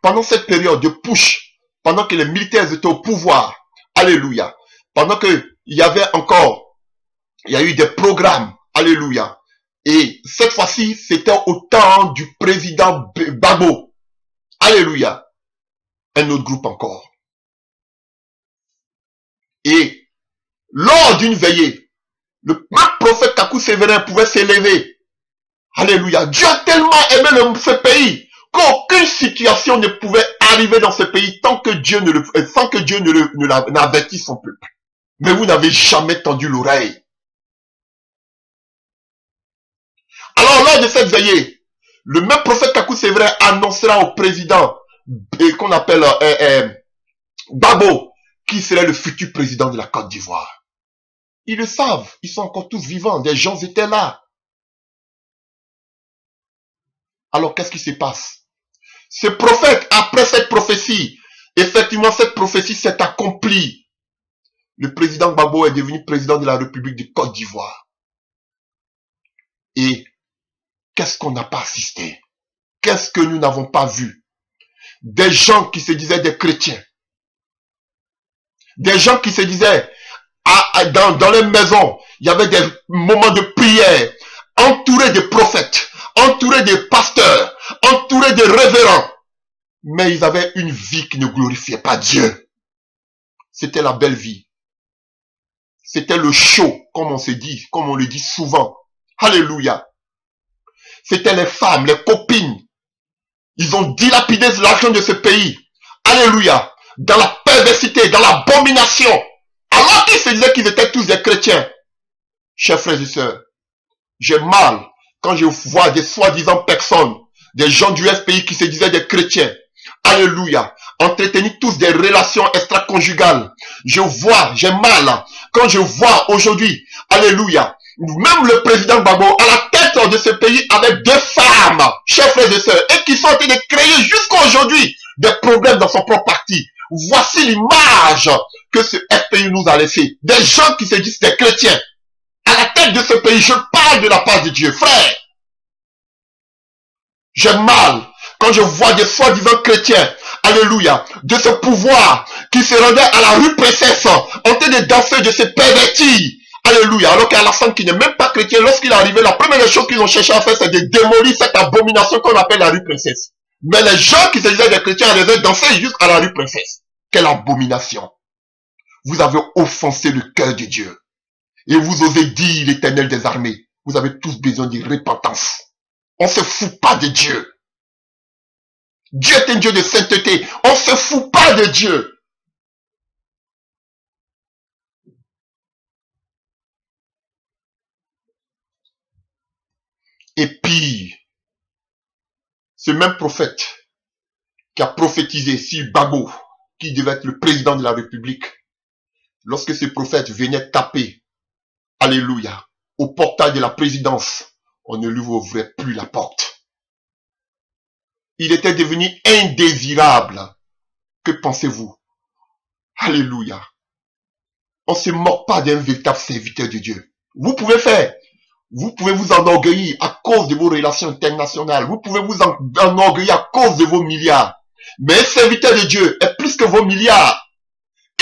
pendant cette période de putsch, pendant que les militaires étaient au pouvoir, alléluia, pendant que il y avait encore, il y a eu des programmes, alléluia. Et cette fois-ci, c'était au temps du président Gbagbo. Alléluia. Un autre groupe encore. Et lors d'une veillée, le prophète Kakou Sévérin pouvait s'élever. Alléluia. Dieu a tellement aimé ce pays qu'aucune situation ne pouvait arriver dans ce pays sans que Dieu n'avertisse son peuple. Mais vous n'avez jamais tendu l'oreille. Alors, lors de cette veillée, le même prophète Kakou Sévérin annoncera au président qu'on appelle Gbagbo, qui serait le futur président de la Côte d'Ivoire. Ils le savent, ils sont encore tous vivants, des gens étaient là. Alors, qu'est-ce qui se passe? Ce prophète, après cette prophétie, effectivement, cette prophétie s'est accomplie. Le président Gbagbo est devenu président de la République de Côte d'Ivoire. Et qu'est-ce qu'on n'a pas assisté? Qu'est-ce que nous n'avons pas vu? Des gens qui se disaient des chrétiens. Des gens qui se disaient, dans les maisons, il y avait des moments de prière, entourés de prophètes, entourés de pasteurs, entourés de révérends. Mais ils avaient une vie qui ne glorifiait pas Dieu. C'était la belle vie. C'était le show, comme on se dit, comme on le dit souvent. Alléluia. C'était les femmes, les copines. Ils ont dilapidé l'argent de ce pays. Alléluia. Dans la perversité, dans l'abomination. Alors qu'ils se disaient qu'ils étaient tous des chrétiens. Chers frères et sœurs, j'ai mal quand je vois des soi-disant personnes, des gens du FPI qui se disaient des chrétiens. Alléluia. Entretenir tous des relations extra-conjugales. J'ai mal quand je vois aujourd'hui, alléluia, même le président Gbagbo, à la tête de ce pays, avec 2 femmes, chers frères et sœurs, et qui sont en train de créer jusqu'à aujourd'hui des problèmes dans son propre parti. Voici l'image que ce FPI nous a laissé. Des gens qui se disent des chrétiens. À la tête de ce pays, je parle de la part de Dieu. Frère, j'ai mal quand je vois des soi-disant chrétiens, alléluia, de ce pouvoir qui se rendait à la rue Princesse en train de danser, de se pervertir. Alléluia. Alors qu'Alassane, qui n'est même pas chrétien, lorsqu'il est arrivé, la première chose qu'ils ont cherché à faire, c'est de démolir cette abomination qu'on appelle la rue Princesse. Mais les gens qui se disaient des chrétiens allaient danser jusqu'à la rue Princesse. Quelle abomination! Vous avez offensé le cœur de Dieu. Et vous osez dire l'Éternel des armées. Vous avez tous besoin de repentance. On ne se fout pas de Dieu. Dieu est un Dieu de sainteté. On ne se fout pas de Dieu. Et puis, ce même prophète qui a prophétisé sur Gbagbo, qui devait être le président de la République, lorsque ce prophète venait taper, alléluia, au portail de la présidence, on ne lui ouvrait plus la porte. Il était devenu indésirable. Que pensez-vous? Alléluia. On ne se moque pas d'un véritable serviteur de Dieu. Vous pouvez faire. Vous pouvez vous enorgueillir à cause de vos relations internationales. Vous pouvez vous enorgueillir à cause de vos milliards. Mais un serviteur de Dieu est plus que vos milliards.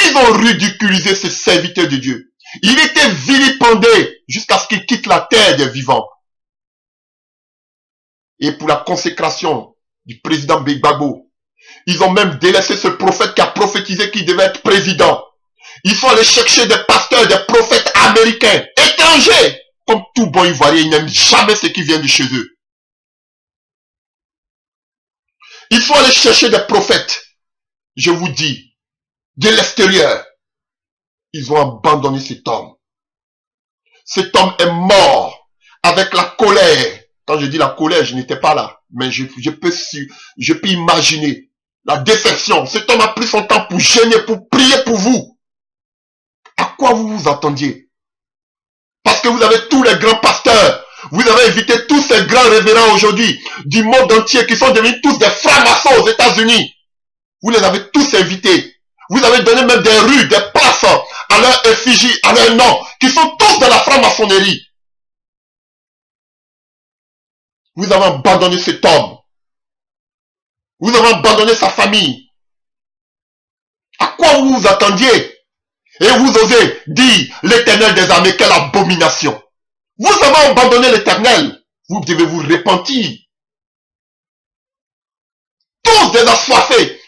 Ils ont ridiculisé ce serviteur de Dieu. Il était vilipendé jusqu'à ce qu'il quitte la terre des vivants. Et pour la consécration du président Gbagbo, ils ont même délaissé ce prophète qui a prophétisé qu'il devait être président. Ils sont allés chercher des pasteurs, des prophètes américains, étrangers. Comme tout bon Ivoirien, ils n'aiment jamais ce qui vient de chez eux. Ils sont allés chercher des prophètes, je vous dis, de l'extérieur. Ils ont abandonné cet homme. Cet homme est mort avec la colère. Quand je dis la colère, je n'étais pas là. Mais je peux imaginer la déception. Cet homme a pris son temps pour gêner, pour prier pour vous. À quoi vous vous attendiez? Parce que vous avez tous les grands pasteurs. Vous avez invité tous ces grands révérends aujourd'hui du monde entier qui sont devenus tous des francs-maçons aux États-Unis. Vous les avez tous invités. Vous avez donné même des rues, des places à leur effigie, à leur nom, qui sont tous de la franc-maçonnerie. Vous avez abandonné cet homme. Vous avez abandonné sa famille. À quoi vous vous attendiez? Et vous osez dire l'Éternel des armées, quelle abomination. Vous avez abandonné l'Éternel. Vous devez vous repentir. Tous des assoiffés.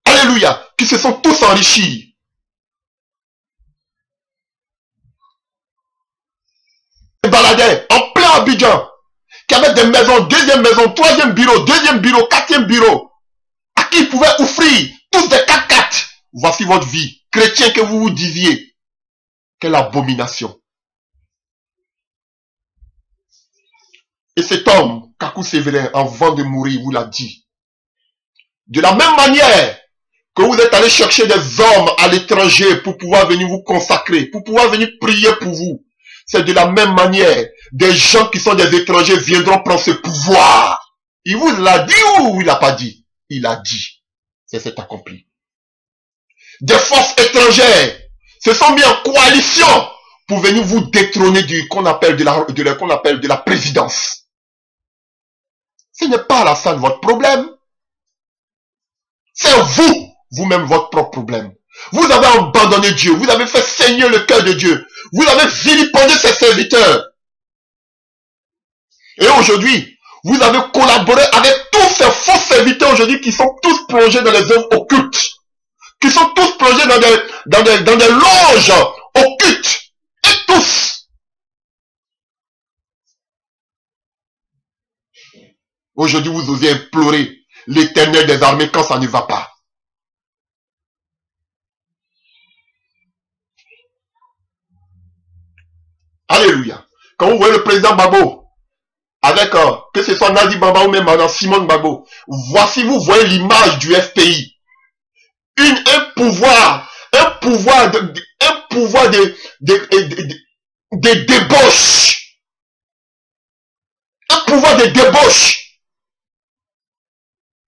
Alléluia. Qui se sont tous enrichis. Des baladins en plein Abidjan. Qui avaient des maisons, deuxième maison, troisième bureau, quatrième bureau. À qui ils pouvaient offrir tous des 4x4. Voici votre vie. Chrétien que vous vous disiez. Quelle abomination. Et cet homme, Kakou Sévérin, avant de mourir, vous l'a dit. De la même manière que vous êtes allé chercher des hommes à l'étranger pour pouvoir venir vous consacrer, pour pouvoir venir prier pour vous. C'est de la même manière, des gens qui sont des étrangers viendront prendre ce pouvoir. Il vous l'a dit ou il l'a pas dit? Il a dit. C'est accompli. Des forces étrangères se sont mis en coalition pour venir vous détrôner du qu'on appelle de la présidence. Ce n'est pas Alassane votre problème. C'est vous, vous-même votre propre problème. Vous avez abandonné Dieu, vous avez fait saigner le cœur de Dieu. Vous avez vilipendé ses serviteurs. Et aujourd'hui, vous avez collaboré avec tous ces faux serviteurs aujourd'hui qui sont tous plongés dans les œuvres occultes. Qui sont tous plongés dans des loges occultes. Et tous. Aujourd'hui, vous osez implorer l'Éternel des armées quand ça ne va pas. Alléluia. Quand vous voyez le président Gbagbo, avec que ce soit Nadi Bamba ou même Madame Simone Gbagbo, voici, vous voyez l'image du FPI. Un pouvoir de débauche. Un pouvoir de débauche.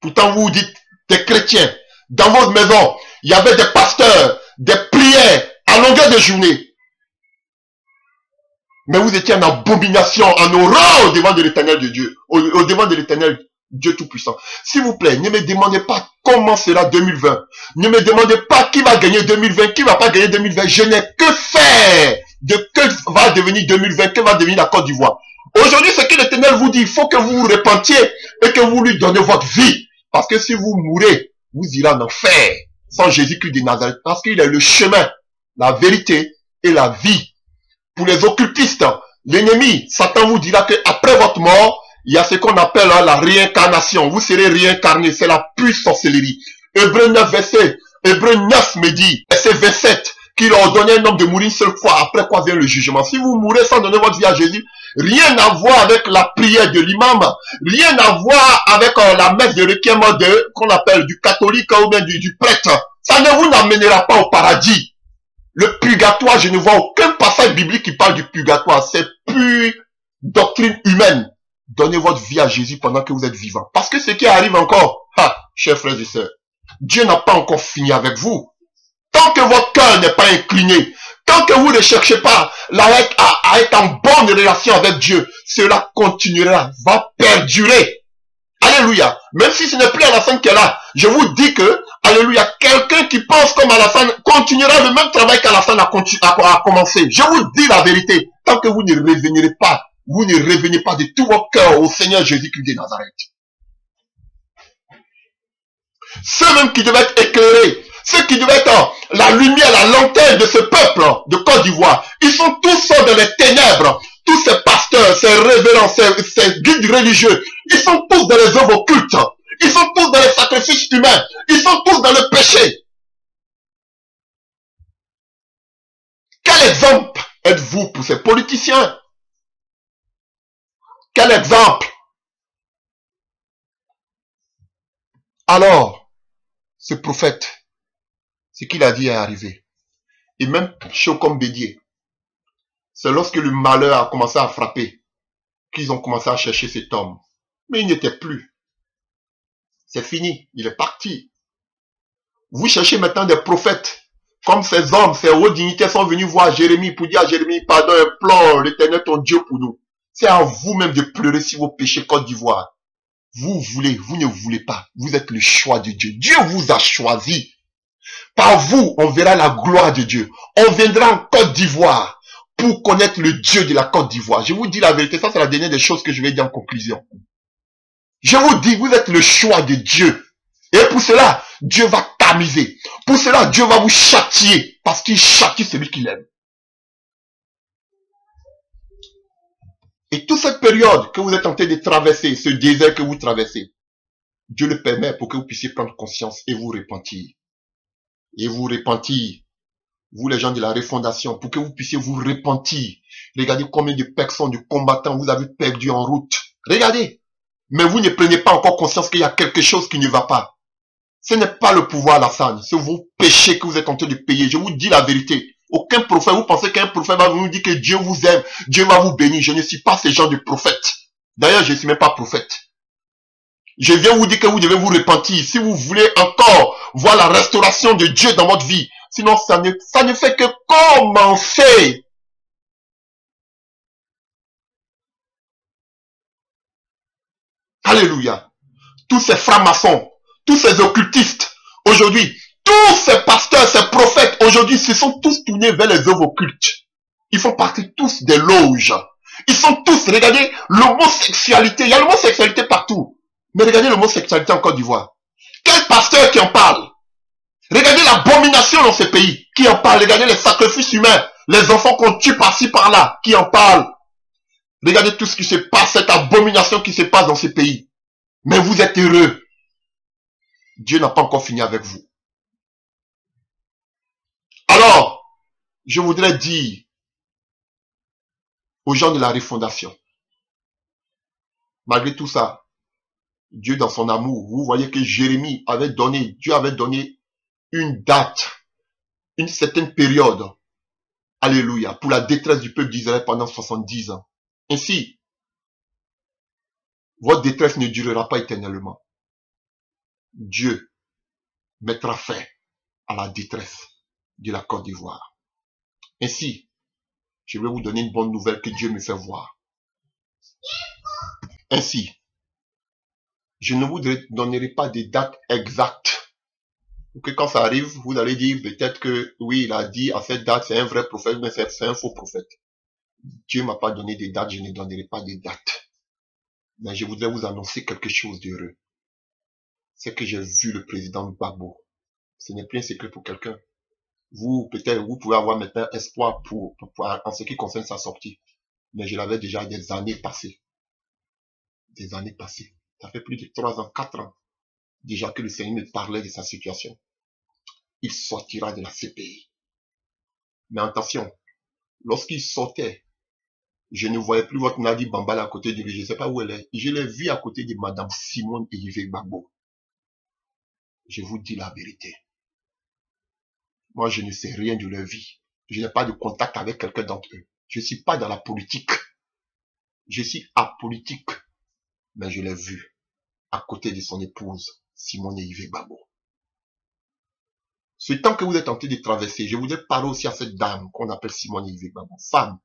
Pourtant, vous dites des chrétiens. Dans votre maison, il y avait des pasteurs, des prières à longueur de journée. Mais vous étiez en abomination, en horreur au devant de l'éternel de Dieu, au devant de l'éternel Dieu Tout-Puissant. S'il vous plaît, ne me demandez pas comment sera 2020. Ne me demandez pas qui va gagner 2020, qui va pas gagner 2020. Je n'ai que faire de que va devenir 2020, que va devenir la Côte d'Ivoire. Aujourd'hui, ce que l'éternel vous dit, il faut que vous vous repentiez et que vous lui donnez votre vie. Parce que si vous mourrez, vous irez en enfer sans Jésus-Christ de Nazareth. Parce qu'il est le chemin, la vérité et la vie. Pour les occultistes, l'ennemi, Satan vous dira qu'après votre mort, il y a ce qu'on appelle la réincarnation. Vous serez réincarné. C'est la pure sorcellerie. Hébreux 9, Hébreux 9 me dit, verset 27, qu'il a ordonné un homme de mourir une seule fois, après quoi vient le jugement. Si vous mourrez sans donner votre vie à Jésus, rien à voir avec la prière de l'imam, rien à voir avec la messe de requiem qu'on appelle du catholique ou bien du prêtre. Ça ne vous amènera pas au paradis. Le purgatoire, je ne vois aucun passage biblique qui parle du purgatoire. C'est pure doctrine humaine. Donnez votre vie à Jésus pendant que vous êtes vivant. Parce que ce qui arrive encore, chers frères et sœurs, Dieu n'a pas encore fini avec vous. Tant que votre cœur n'est pas incliné, tant que vous ne cherchez pas à être en bonne relation avec Dieu, cela continuera, va perdurer. Alléluia. Même si ce n'est plus Alassane qui est là, je vous dis que, alléluia, quelqu'un qui pense comme Alassane continuera le même travail qu'Alassane a commencé. Je vous dis la vérité. Tant que vous ne revenez pas, de tout votre cœur au Seigneur Jésus-Christ de Nazareth. Ceux même qui devaient être éclairés, ceux qui devaient être la lumière, la lanterne de ce peuple de Côte d'Ivoire, ils sont tous dans les ténèbres. Tous ces pasteurs, ces révérends, ces guides religieux, ils sont tous dans les œuvres occultes. Ils sont tous dans les sacrifices humains. Ils sont tous dans le péché. Quel exemple êtes-vous pour ces politiciens? Quel exemple? Alors, ce prophète, ce qu'il a dit est arrivé. Et même Chokom Bédié, c'est lorsque le malheur a commencé à frapper qu'ils ont commencé à chercher cet homme. Mais il n'était plus. C'est fini, il est parti. Vous cherchez maintenant des prophètes. Comme ces hommes, ces hauts dignitaires sont venus voir Jérémie pour dire à Jérémie, pardon, implore l'Éternel ton Dieu pour nous. C'est à vous-même de pleurer sur vos péchés Côte d'Ivoire. Vous voulez, vous ne voulez pas. Vous êtes le choix de Dieu. Dieu vous a choisi. Par vous, on verra la gloire de Dieu. On viendra en Côte d'Ivoire pour connaître le Dieu de la Côte d'Ivoire. Je vous dis la vérité, ça c'est la dernière des choses que je vais dire en conclusion. Je vous dis, vous êtes le choix de Dieu. Et pour cela, Dieu va tamiser. Pour cela, Dieu va vous châtier. Parce qu'il châtie celui qu'il aime. Et toute cette période que vous êtes en train de traverser, ce désert que vous traversez, Dieu le permet pour que vous puissiez prendre conscience et vous repentir. Et vous repentir. Vous les gens de la refondation, pour que vous puissiez vous repentir. Regardez combien de personnes, de combattants vous avez perdu en route. Regardez. Mais vous ne prenez pas encore conscience qu'il y a quelque chose qui ne va pas. Ce n'est pas le pouvoir Alassane, c'est vos péchés que vous êtes en train de payer. Je vous dis la vérité. Aucun prophète, vous pensez qu'un prophète va vous dire que Dieu vous aime, Dieu va vous bénir. Je ne suis pas ce genre de prophète. D'ailleurs, je ne suis même pas prophète. Je viens vous dire que vous devez vous repentir. Si vous voulez encore voir la restauration de Dieu dans votre vie, sinon ça ne fait que commencer. Alléluia. Tous ces francs-maçons, tous ces occultistes, aujourd'hui, tous ces pasteurs, ces prophètes, aujourd'hui, se sont tous tournés vers les œuvres occultes. Ils font partie tous des loges. Ils sont tous, regardez, l'homosexualité. Il y a l'homosexualité partout. Mais regardez l'homosexualité en Côte d'Ivoire. Quel pasteur qui en parle? Regardez l'abomination dans ce pays. Qui en parle? Regardez les sacrifices humains. Les enfants qu'on tue par-ci par-là. Qui en parle? Regardez tout ce qui se passe, cette abomination qui se passe dans ce pays. Mais vous êtes heureux. Dieu n'a pas encore fini avec vous. Alors, je voudrais dire aux gens de la refondation, malgré tout ça, Dieu dans son amour, vous voyez que Jérémie avait donné, Dieu avait donné une date, une certaine période Alléluia. Pour la détresse du peuple d'Israël pendant 70 ans. Ainsi, votre détresse ne durera pas éternellement. Dieu mettra fin à la détresse de la Côte d'Ivoire. Ainsi, je vais vous donner une bonne nouvelle que Dieu me fait voir. Ainsi, je ne vous donnerai pas des dates exactes. Pour que quand ça arrive, vous allez dire peut-être que oui, il a dit à cette date, c'est un vrai prophète, mais c'est un faux prophète. Dieu m'a pas donné des dates, je ne donnerai pas des dates. Mais je voudrais vous annoncer quelque chose d'heureux. C'est que j'ai vu le président Gbagbo. Ce n'est plus un secret pour quelqu'un. Vous, peut-être, vous pouvez avoir maintenant espoir en ce qui concerne sa sortie. Mais je l'avais déjà des années passées. Des années passées. Ça fait plus de 3 ans, 4 ans. Déjà que le Seigneur me parlait de sa situation. Il sortira de la CPI. Mais attention, lorsqu'il sortait, je ne voyais plus votre Nadi Bambala à côté de lui. Je ne sais pas où elle est. Je l'ai vu à côté de Madame Simone Yves Gbagbo. Je vous dis la vérité. Moi, je ne sais rien de leur vie. Je n'ai pas de contact avec quelqu'un d'entre eux. Je ne suis pas dans la politique. Je suis apolitique. Mais je l'ai vu à côté de son épouse, Simone Yves Gbagbo. Ce temps que vous êtes en train de traverser, je voudrais parler aussi à cette dame qu'on appelle Simone Yves Gbagbo. Femme,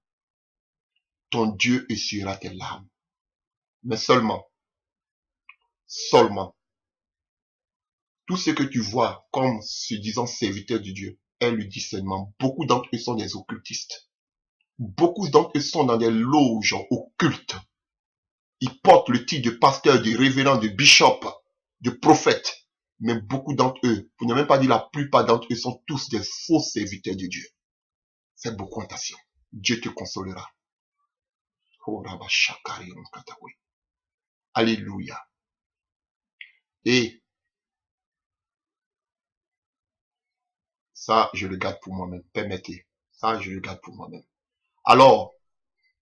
ton Dieu essuiera tes larmes. Mais seulement, tout ce que tu vois comme se disant serviteur de Dieu est le discernement. Beaucoup d'entre eux sont des occultistes. Beaucoup d'entre eux sont dans des loges occultes. Ils portent le titre de pasteur, de révérend, de bishop, de prophète. Mais beaucoup d'entre eux, pour ne même pas dire la plupart d'entre eux, sont tous des faux serviteurs de Dieu. C'est beaucoup attention. Dieu te consolera. Alléluia. Et ça, je le garde pour moi-même. Permettez. Ça, je le garde pour moi-même. Alors,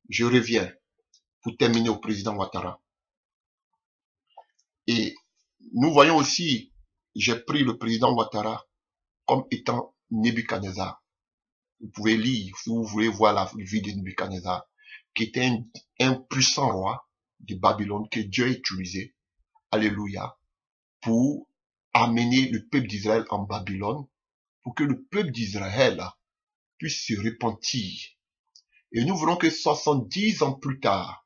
je reviens pour terminer au président Ouattara. Et nous voyons aussi, j'ai pris le président Ouattara comme étant Nebuchadnezzar. Vous pouvez lire, si vous voulez voir la vie de Nebuchadnezzar, qui était un puissant roi de Babylone que Dieu a utilisé, alléluia, pour amener le peuple d'Israël en Babylone, pour que le peuple d'Israël puisse se repentir. Et nous voulons que 70 ans plus tard,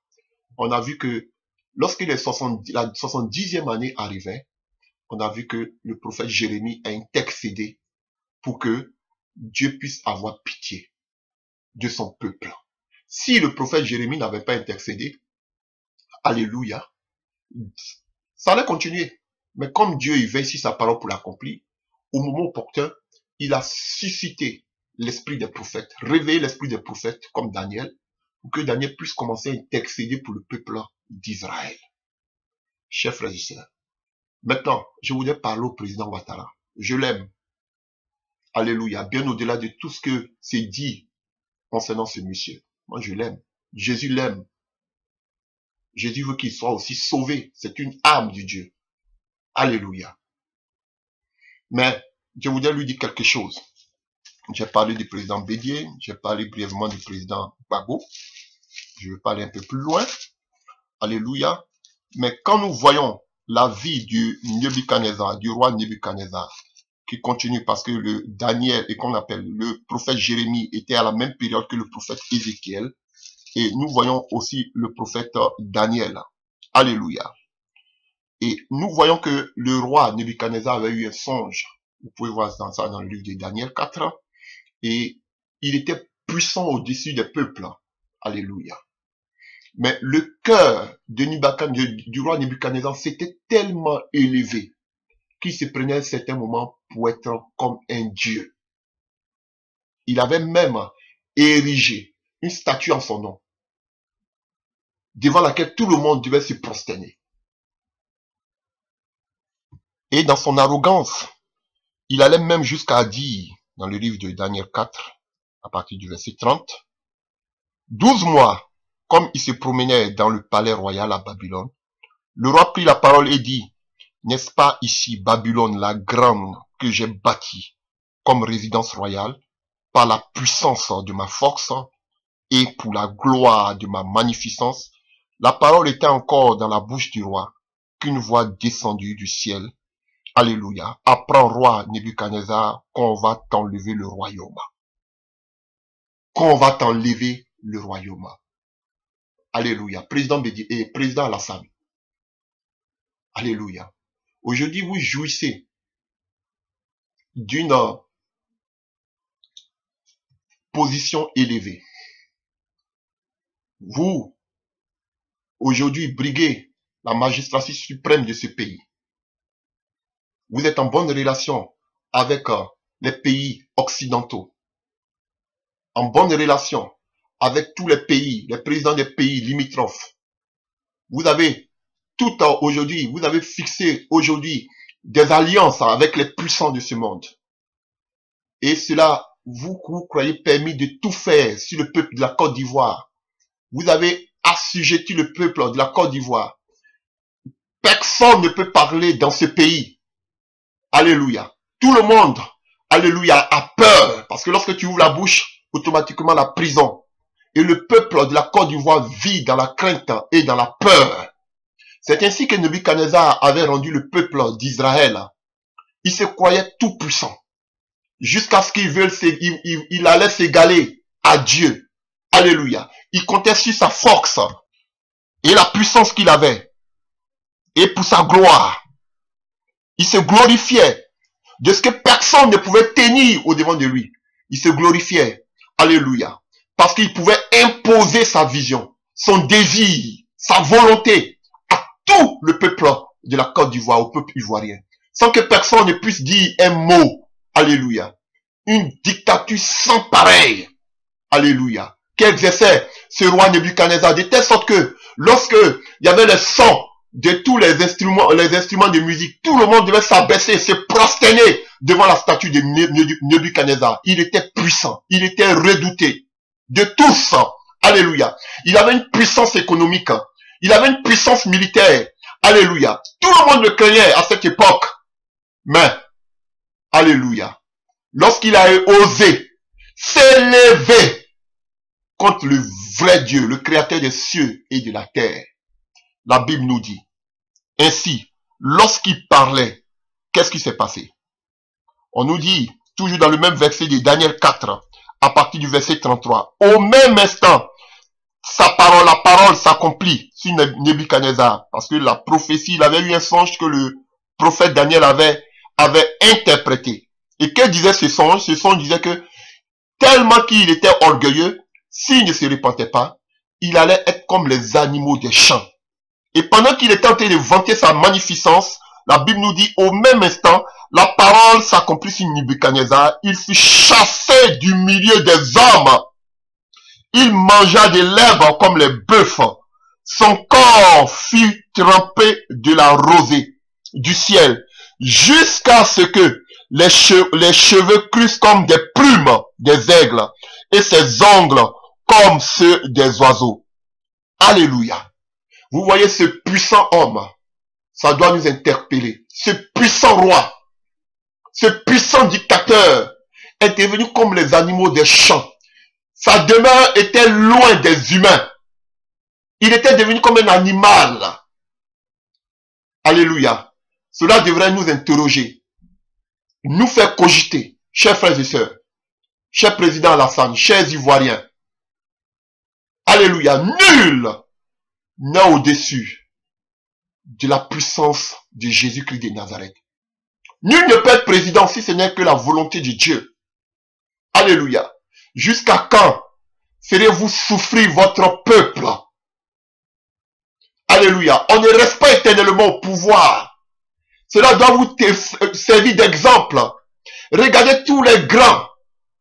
on a vu que lorsque la 70e année arrivait, on a vu que le prophète Jérémie a intercédé pour que Dieu puisse avoir pitié de son peuple. Si le prophète Jérémie n'avait pas intercédé, alléluia, ça allait continuer. Mais comme Dieu y veille sur sa parole pour l'accomplir, au moment opportun, il a suscité l'esprit des prophètes, réveillé l'esprit des prophètes comme Daniel, pour que Daniel puisse commencer à intercéder pour le peuple d'Israël. Chers frères et sœurs, maintenant, je voudrais parler au président Ouattara. Je l'aime. Alléluia. Bien au-delà de tout ce que c'est dit concernant ce monsieur. Moi, je l'aime. Jésus l'aime. Jésus veut qu'il soit aussi sauvé. C'est une âme de Dieu. Alléluia. Mais je voudrais lui dire quelque chose. J'ai parlé du président Bédier. J'ai parlé brièvement du président Gbagbo. Je vais parler un peu plus loin. Alléluia. Mais quand nous voyons la vie du Nebuchadnezzar, du roi Nebuchadnezzar, qui continue parce que le Daniel, et qu'on appelle le prophète Jérémie, était à la même période que le prophète Ézéchiel. Et nous voyons aussi le prophète Daniel. Alléluia. Et nous voyons que le roi Nebuchadnezzar avait eu un songe. Vous pouvez voir ça dans le livre de Daniel 4. Et il était puissant au-dessus des peuples. Alléluia. Mais le cœur du roi Nebuchadnezzar s'était tellement élevé qu'il se prenait à un certain moment pour être comme un dieu. Il avait même érigé une statue en son nom, devant laquelle tout le monde devait se prosterner. Et dans son arrogance, il allait même jusqu'à dire, dans le livre de Daniel 4, à partir du verset 30, 12 mois, comme il se promenait dans le palais royal à Babylone, le roi prit la parole et dit, n'est-ce pas ici Babylone la grande que j'ai bâtie comme résidence royale, par la puissance de ma force et pour la gloire de ma magnificence. La parole était encore dans la bouche du roi, qu'une voix descendue du ciel. Alléluia. Apprends, roi Nebuchadnezzar, qu'on va t'enlever le royaume. Qu'on va t'enlever le royaume. Alléluia. Président Bédi et président Alassane. Alléluia. Aujourd'hui, vous jouissez d'une position élevée. Vous, aujourd'hui, briguez la magistrature suprême de ce pays. Vous êtes en bonne relation avec les pays occidentaux. En bonne relation avec tous les pays, les présidents des pays limitrophes. Vous avez tout aujourd'hui, vous avez fixé aujourd'hui des alliances avec les puissants de ce monde. Et cela, vous croyez permis de tout faire sur le peuple de la Côte d'Ivoire. Vous avez assujetti le peuple de la Côte d'Ivoire. Personne ne peut parler dans ce pays. Alléluia. Tout le monde, alléluia, a peur. Parce que lorsque tu ouvres la bouche, automatiquement la prison. Et le peuple de la Côte d'Ivoire vit dans la crainte et dans la peur. C'est ainsi que Nebuchadnezzar avait rendu le peuple d'Israël. Il se croyait tout puissant. Jusqu'à ce qu'il allait s'égaler à Dieu. Alléluia. Il comptait sur sa force et la puissance qu'il avait. Et pour sa gloire. Il se glorifiait de ce que personne ne pouvait tenir au devant de lui. Il se glorifiait. Alléluia. Parce qu'il pouvait imposer sa vision, son désir, sa volonté à tout le peuple de la Côte d'Ivoire, au peuple ivoirien. Sans que personne ne puisse dire un mot. Alléluia. Une dictature sans pareil. Alléluia. Qu'exerçait ce roi Nebuchadnezzar de telle sorte que lorsque il y avait le son de tous les instruments de musique, tout le monde devait s'abaisser, se prosterner devant la statue de Nebuchadnezzar. Il était puissant, il était redouté de tous. Alléluia. Il avait une puissance économique, il avait une puissance militaire. Alléluia. Tout le monde le craignait à cette époque. Mais, alléluia, lorsqu'il a osé s'élever contre le vrai Dieu, le créateur des cieux et de la terre, la Bible nous dit, ainsi, lorsqu'il parlait, qu'est-ce qui s'est passé? On nous dit, toujours dans le même verset de Daniel 4, à partir du verset 33, au même instant, la parole s'accomplit sur Nebuchadnezzar, parce que la prophétie, il avait eu un songe que le prophète Daniel avait interprété. Et que disait ce songe? Ce songe disait que, tellement qu'il était orgueilleux, s'il ne se repentait pas, il allait être comme les animaux des champs. Et pendant qu'il était en train de vanter sa magnificence, la Bible nous dit, au même instant, la parole s'accomplit sur Nebuchadnezzar. Il fut chassé du milieu des hommes. Il mangea des lèvres comme les bœufs. Son corps fut trempé de la rosée du ciel, jusqu'à ce que les cheveux crussent comme des plumes des aigles, et ses ongles comme ceux des oiseaux. Alléluia. Vous voyez ce puissant homme, ça doit nous interpeller. Ce puissant roi, ce puissant dictateur est devenu comme les animaux des champs. Sa demeure était loin des humains. Il était devenu comme un animal. Alléluia. Cela devrait nous interroger, nous faire cogiter, chers frères et sœurs, chers présidents Alassane, chers Ivoiriens. Alléluia. Nul n'est au-dessus de la puissance de Jésus-Christ de Nazareth. Nul ne peut être président si ce n'est que la volonté de Dieu. Alléluia. Jusqu'à quand ferez-vous souffrir votre peuple? Alléluia. On ne reste pas éternellement au pouvoir. Cela doit vous servir d'exemple. Regardez tous les grands.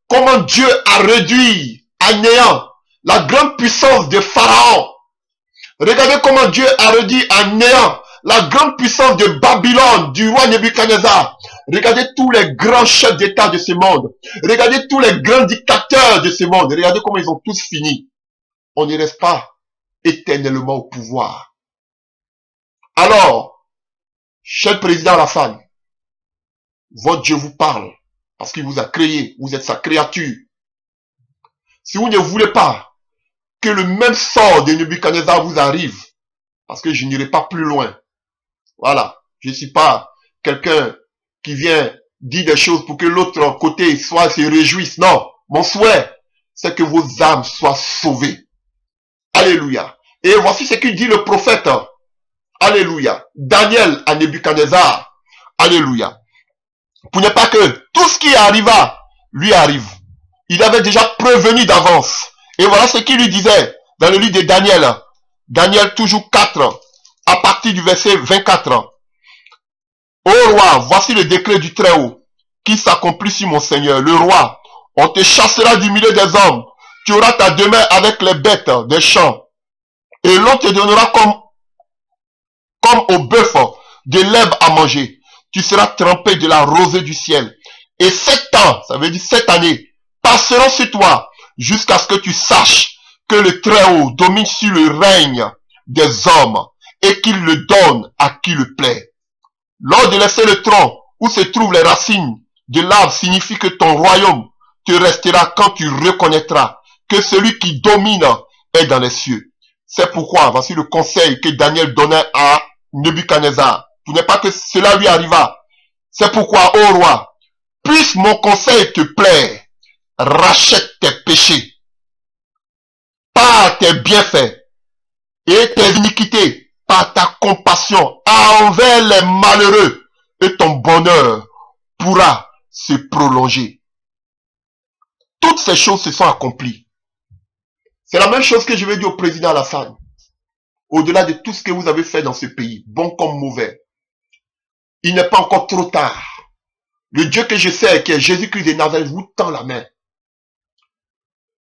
Comment Dieu a réduit à néant la grande puissance de Pharaon. Regardez comment Dieu a réduit à néant la grande puissance de Babylone, du roi Nebuchadnezzar. Regardez tous les grands chefs d'État de ce monde. Regardez tous les grands dictateurs de ce monde. Regardez comment ils ont tous fini. On ne reste pas éternellement au pouvoir. Alors, cher président Alassane, votre Dieu vous parle parce qu'il vous a créé. Vous êtes sa créature. Si vous ne voulez pas que le même sort de Nebuchadnezzar vous arrive, parce que je n'irai pas plus loin. Voilà. Je ne suis pas quelqu'un qui vient dire des choses pour que l'autre côté se réjouisse. Non. Mon souhait, c'est que vos âmes soient sauvées. Alléluia. Et voici ce qu'il dit le prophète. Alléluia. Daniel à Nebuchadnezzar. Alléluia. Pour ne pas que tout ce qui arriva lui arrive. Il avait déjà prévenu d'avance. Et voilà ce qu'il lui disait dans le livre de Daniel. Daniel toujours 4, à partir du verset 24. Ô roi, voici le décret du Très-Haut qui s'accomplit sur mon Seigneur. Le roi, on te chassera du milieu des hommes. Tu auras ta demeure avec les bêtes des champs. Et l'on te donnera comme au bœuf de l'herbe à manger. Tu seras trempé de la rosée du ciel. Et 7 ans, ça veut dire 7 années, passeront sur toi jusqu'à ce que tu saches que le Très-Haut domine sur le règne des hommes et qu'il le donne à qui le plaît. Lors de laisser le tronc où se trouvent les racines de l'arbre signifie que ton royaume te restera quand tu reconnaîtras que celui qui domine est dans les cieux. C'est pourquoi, voici le conseil que Daniel donnait à Nebuchadnezzar. Pour ne pas que cela lui arriva. C'est pourquoi, ô roi, puisse mon conseil te plaire, rachète tes péchés par tes bienfaits et tes iniquités par ta compassion envers les malheureux et ton bonheur pourra se prolonger. Toutes ces choses se sont accomplies. C'est la même chose que je vais dire au président Alassane. Au-delà de tout ce que vous avez fait dans ce pays, bon comme mauvais, il n'est pas encore trop tard. Le Dieu que je sais, qui est Jésus-Christ de Nazareth, vous tend la main.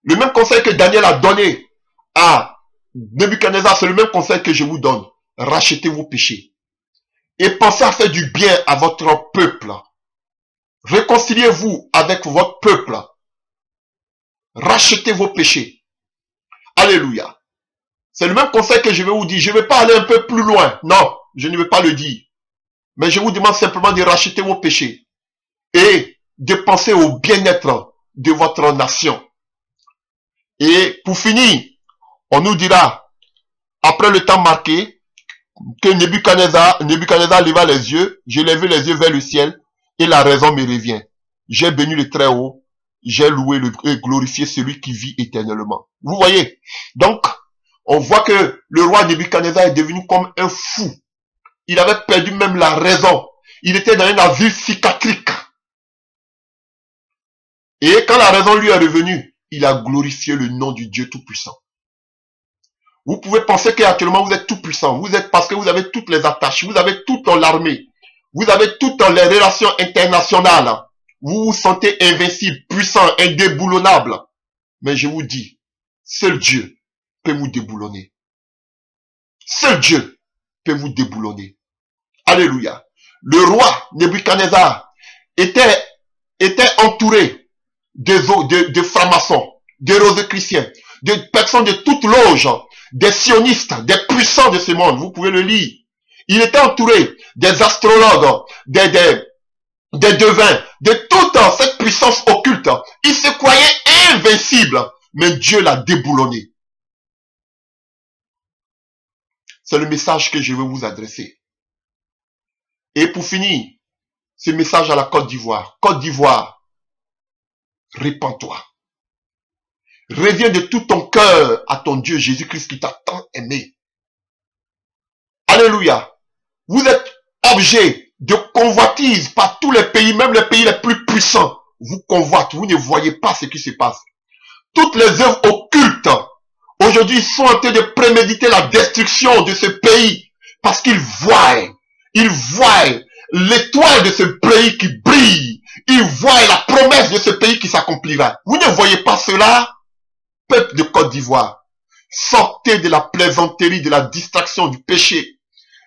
Le même conseil que Daniel a donné à Nebuchadnezzar, c'est le même conseil que je vous donne. Rachetez vos péchés. Et pensez à faire du bien à votre peuple. Réconciliez-vous avec votre peuple. Rachetez vos péchés. Alléluia. C'est le même conseil que je vais vous dire. Je ne vais pas aller un peu plus loin. Non, je ne vais pas le dire. Mais je vous demande simplement de racheter vos péchés. Et de penser au bien-être de votre nation. Et pour finir, on nous dira, après le temps marqué, que Nebuchadnezzar leva les yeux, j'ai levé les yeux vers le ciel, et la raison me revient. J'ai béni le Très-Haut, j'ai loué et glorifié celui qui vit éternellement. Vous voyez? Donc, on voit que le roi Nebuchadnezzar est devenu comme un fou. Il avait perdu même la raison. Il était dans un asile psychiatrique. Et quand la raison lui est revenue, il a glorifié le nom du Dieu Tout-Puissant. Vous pouvez penser qu'actuellement vous êtes tout-puissant. Vous êtes parce que vous avez toutes les attaches. Vous avez toute l'armée. Vous avez toutes les relations internationales. Vous vous sentez invincible, puissant, indéboulonnable. Mais je vous dis, seul Dieu peut vous déboulonner. Seul Dieu peut vous déboulonner. Alléluia. Le roi Nebuchadnezzar était entouré de francs-maçons, de rosicruciens, de personnes de toutes loges, des sionistes, des puissants de ce monde. Vous pouvez le lire. Il était entouré des astrologues, des devins, de toute cette puissance occulte. Il se croyait invincible, mais Dieu l'a déboulonné. C'est le message que je veux vous adresser. Et pour finir, ce message à la Côte d'Ivoire. Côte d'Ivoire, répands-toi. Reviens de tout ton cœur à ton Dieu Jésus-Christ qui t'a tant aimé. Alléluia. Vous êtes objet de convoitise par tous les pays, même les pays les plus puissants. Vous convoitez, vous ne voyez pas ce qui se passe. Toutes les œuvres occultes, aujourd'hui, sont en train de préméditer la destruction de ce pays. Parce qu'ils voient l'étoile de ce pays qui brille. Ils voient la promesse de ce pays qui s'accomplira. Vous ne voyez pas cela? Peuple de Côte d'Ivoire, sortez de la plaisanterie, de la distraction, du péché.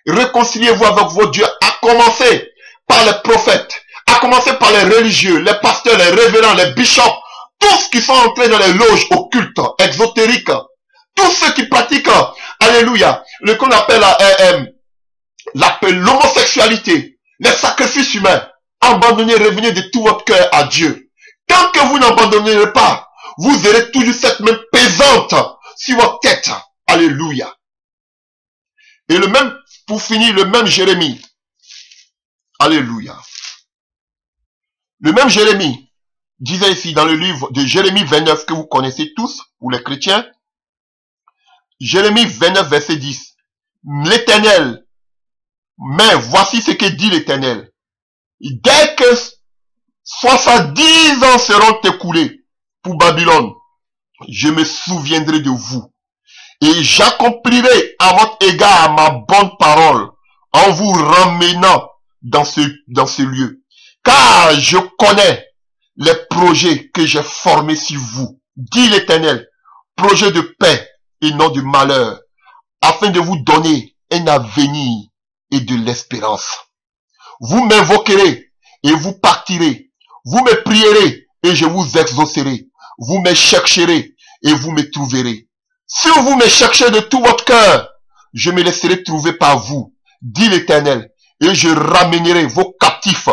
Réconciliez-vous avec votre Dieu, à commencer par les prophètes, à commencer par les religieux, les pasteurs, les révérends, les bishops, tous qui sont entrés dans les loges occultes, exotériques, tous ceux qui pratiquent, alléluia, ce qu'on appelle l'homosexualité, les sacrifices humains. Abandonnez, revenez de tout votre cœur à Dieu. Tant que vous n'abandonnerez pas, vous aurez toujours cette main pesante sur votre tête. Alléluia. Et le même, pour finir, le même Jérémie. Alléluia. Le même Jérémie disait ici dans le livre de Jérémie 29 que vous connaissez tous, pour les chrétiens. Jérémie 29 verset 10. L'Éternel, mais voici ce que dit l'Éternel. Dès que 70 ans seront écoulés pour Babylone, je me souviendrai de vous et j'accomplirai à votre égard ma bonne parole en vous ramenant dans ce lieu. Car je connais les projets que j'ai formés sur vous, dit l'Éternel, projets de paix et non de malheur, afin de vous donner un avenir et de l'espérance. Vous m'invoquerez et vous partirez. Vous me prierez et je vous exaucerai. Vous me chercherez et vous me trouverez. Si vous me cherchez de tout votre cœur, je me laisserai trouver par vous, dit l'Éternel, et je ramènerai vos captifs.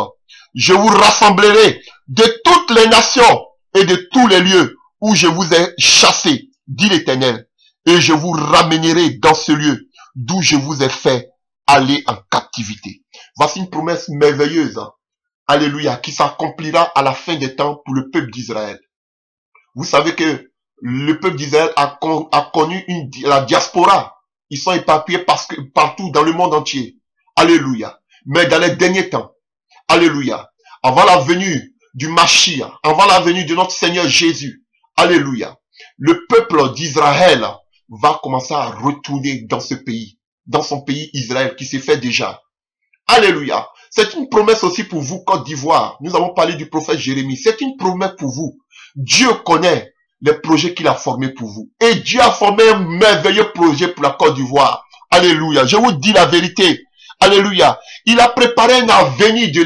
Je vous rassemblerai de toutes les nations et de tous les lieux où je vous ai chassés, dit l'Éternel, et je vous ramènerai dans ce lieu d'où je vous ai fait aller en captivité. Voici une promesse merveilleuse, alléluia, qui s'accomplira à la fin des temps pour le peuple d'Israël. Vous savez que le peuple d'Israël a connu la diaspora. Ils sont éparpillés partout dans le monde entier. Alléluia. Mais dans les derniers temps, alléluia, avant la venue du Mashiach, avant la venue de notre Seigneur Jésus, alléluia, le peuple d'Israël va commencer à retourner dans ce pays, dans son pays Israël qui s'est fait déjà. Alléluia. C'est une promesse aussi pour vous, Côte d'Ivoire. Nous avons parlé du prophète Jérémie. C'est une promesse pour vous. Dieu connaît les projets qu'il a formés pour vous. Et Dieu a formé un merveilleux projet pour la Côte d'Ivoire. Alléluia. Je vous dis la vérité. Alléluia. Il a préparé un avenir de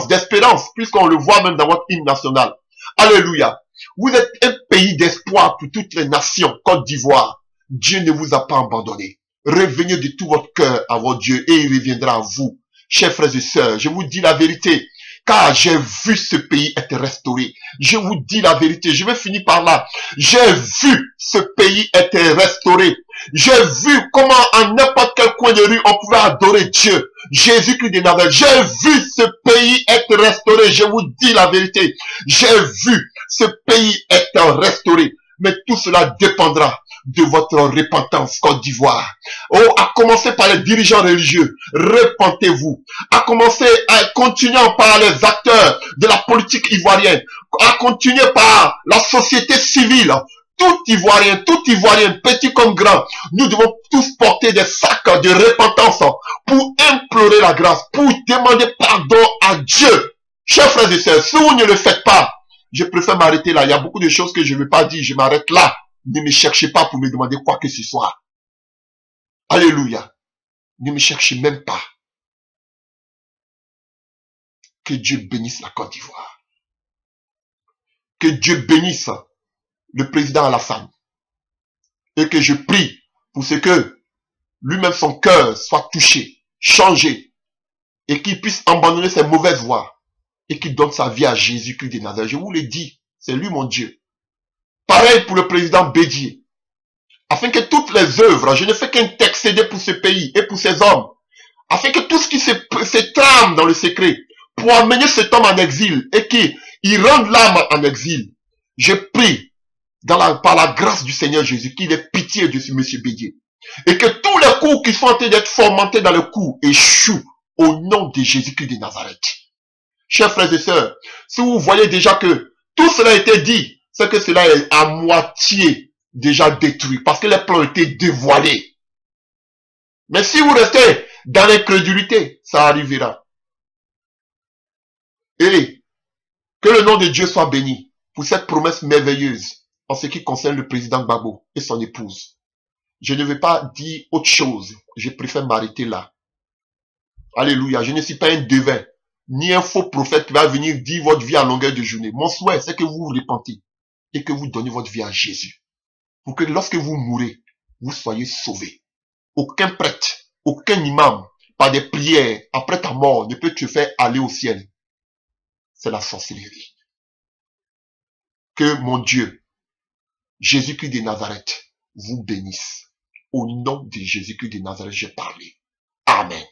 d'espérance, puisqu'on le voit même dans votre hymne national. Alléluia. Vous êtes un pays d'espoir pour toutes les nations, Côte d'Ivoire. Dieu ne vous a pas abandonné. Revenez de tout votre cœur à votre Dieu et il reviendra à vous. Chers frères et sœurs, je vous dis la vérité, car j'ai vu ce pays être restauré. Je vous dis la vérité, je vais finir par là. J'ai vu ce pays être restauré. J'ai vu comment en n'importe quel coin de rue on pouvait adorer Dieu. Jésus-Christ de Nazareth. J'ai vu ce pays être restauré. Je vous dis la vérité. J'ai vu ce pays être restauré. Mais tout cela dépendra de votre repentance, Côte d'Ivoire. Oh, à commencer par les dirigeants religieux, repentez-vous. À continuer par les acteurs de la politique ivoirienne, à continuer par la société civile. Tout Ivoirien, petit comme grand, nous devons tous porter des sacs de repentance pour implorer la grâce, pour demander pardon à Dieu. Chers frères et sœurs, si vous ne le faites pas, je préfère m'arrêter là. Il y a beaucoup de choses que je ne vais pas dire, je m'arrête là. Ne me cherchez pas pour me demander quoi que ce soit. Alléluia. Ne me cherchez même pas. Que Dieu bénisse la Côte d'Ivoire. Que Dieu bénisse le président Alassane. Et que je prie pour ce que lui-même son cœur soit touché, changé. Et qu'il puisse abandonner ses mauvaises voies. Et qu'il donne sa vie à Jésus-Christ de Nazareth. Je vous l'ai dit, c'est lui mon Dieu. Pareil pour le président Bédier. Afin que toutes les œuvres, je ne fais qu'intercéder pour ce pays et pour ces hommes. Afin que tout ce qui se trame dans le secret, pour amener cet homme en exil et qu'il rende l'âme en exil. Je prie par la grâce du Seigneur Jésus qu'il ait pitié de ce monsieur Bédier. Et que tous les coups qui sont en train d'être fomentés dans le cou échouent au nom de Jésus-Christ de Nazareth. Chers frères et sœurs, si vous voyez déjà que tout cela a été dit, c'est que cela est à moitié déjà détruit, parce que les plans ont été dévoilés. Mais si vous restez dans l'incrédulité, ça arrivera. Et que le nom de Dieu soit béni pour cette promesse merveilleuse en ce qui concerne le président Gbagbo et son épouse. Je ne vais pas dire autre chose, je préfère m'arrêter là. Alléluia, je ne suis pas un devin, ni un faux prophète qui va venir dire votre vie à longueur de journée. Mon souhait, c'est que vous vous repentez et que vous donnez votre vie à Jésus. Pour que lorsque vous mourrez, vous soyez sauvés. Aucun prêtre, aucun imam, par des prières, après ta mort, ne peut te faire aller au ciel. C'est la sorcellerie. Que mon Dieu Jésus-Christ de Nazareth vous bénisse. Au nom de Jésus-Christ de Nazareth, j'ai parlé. Amen.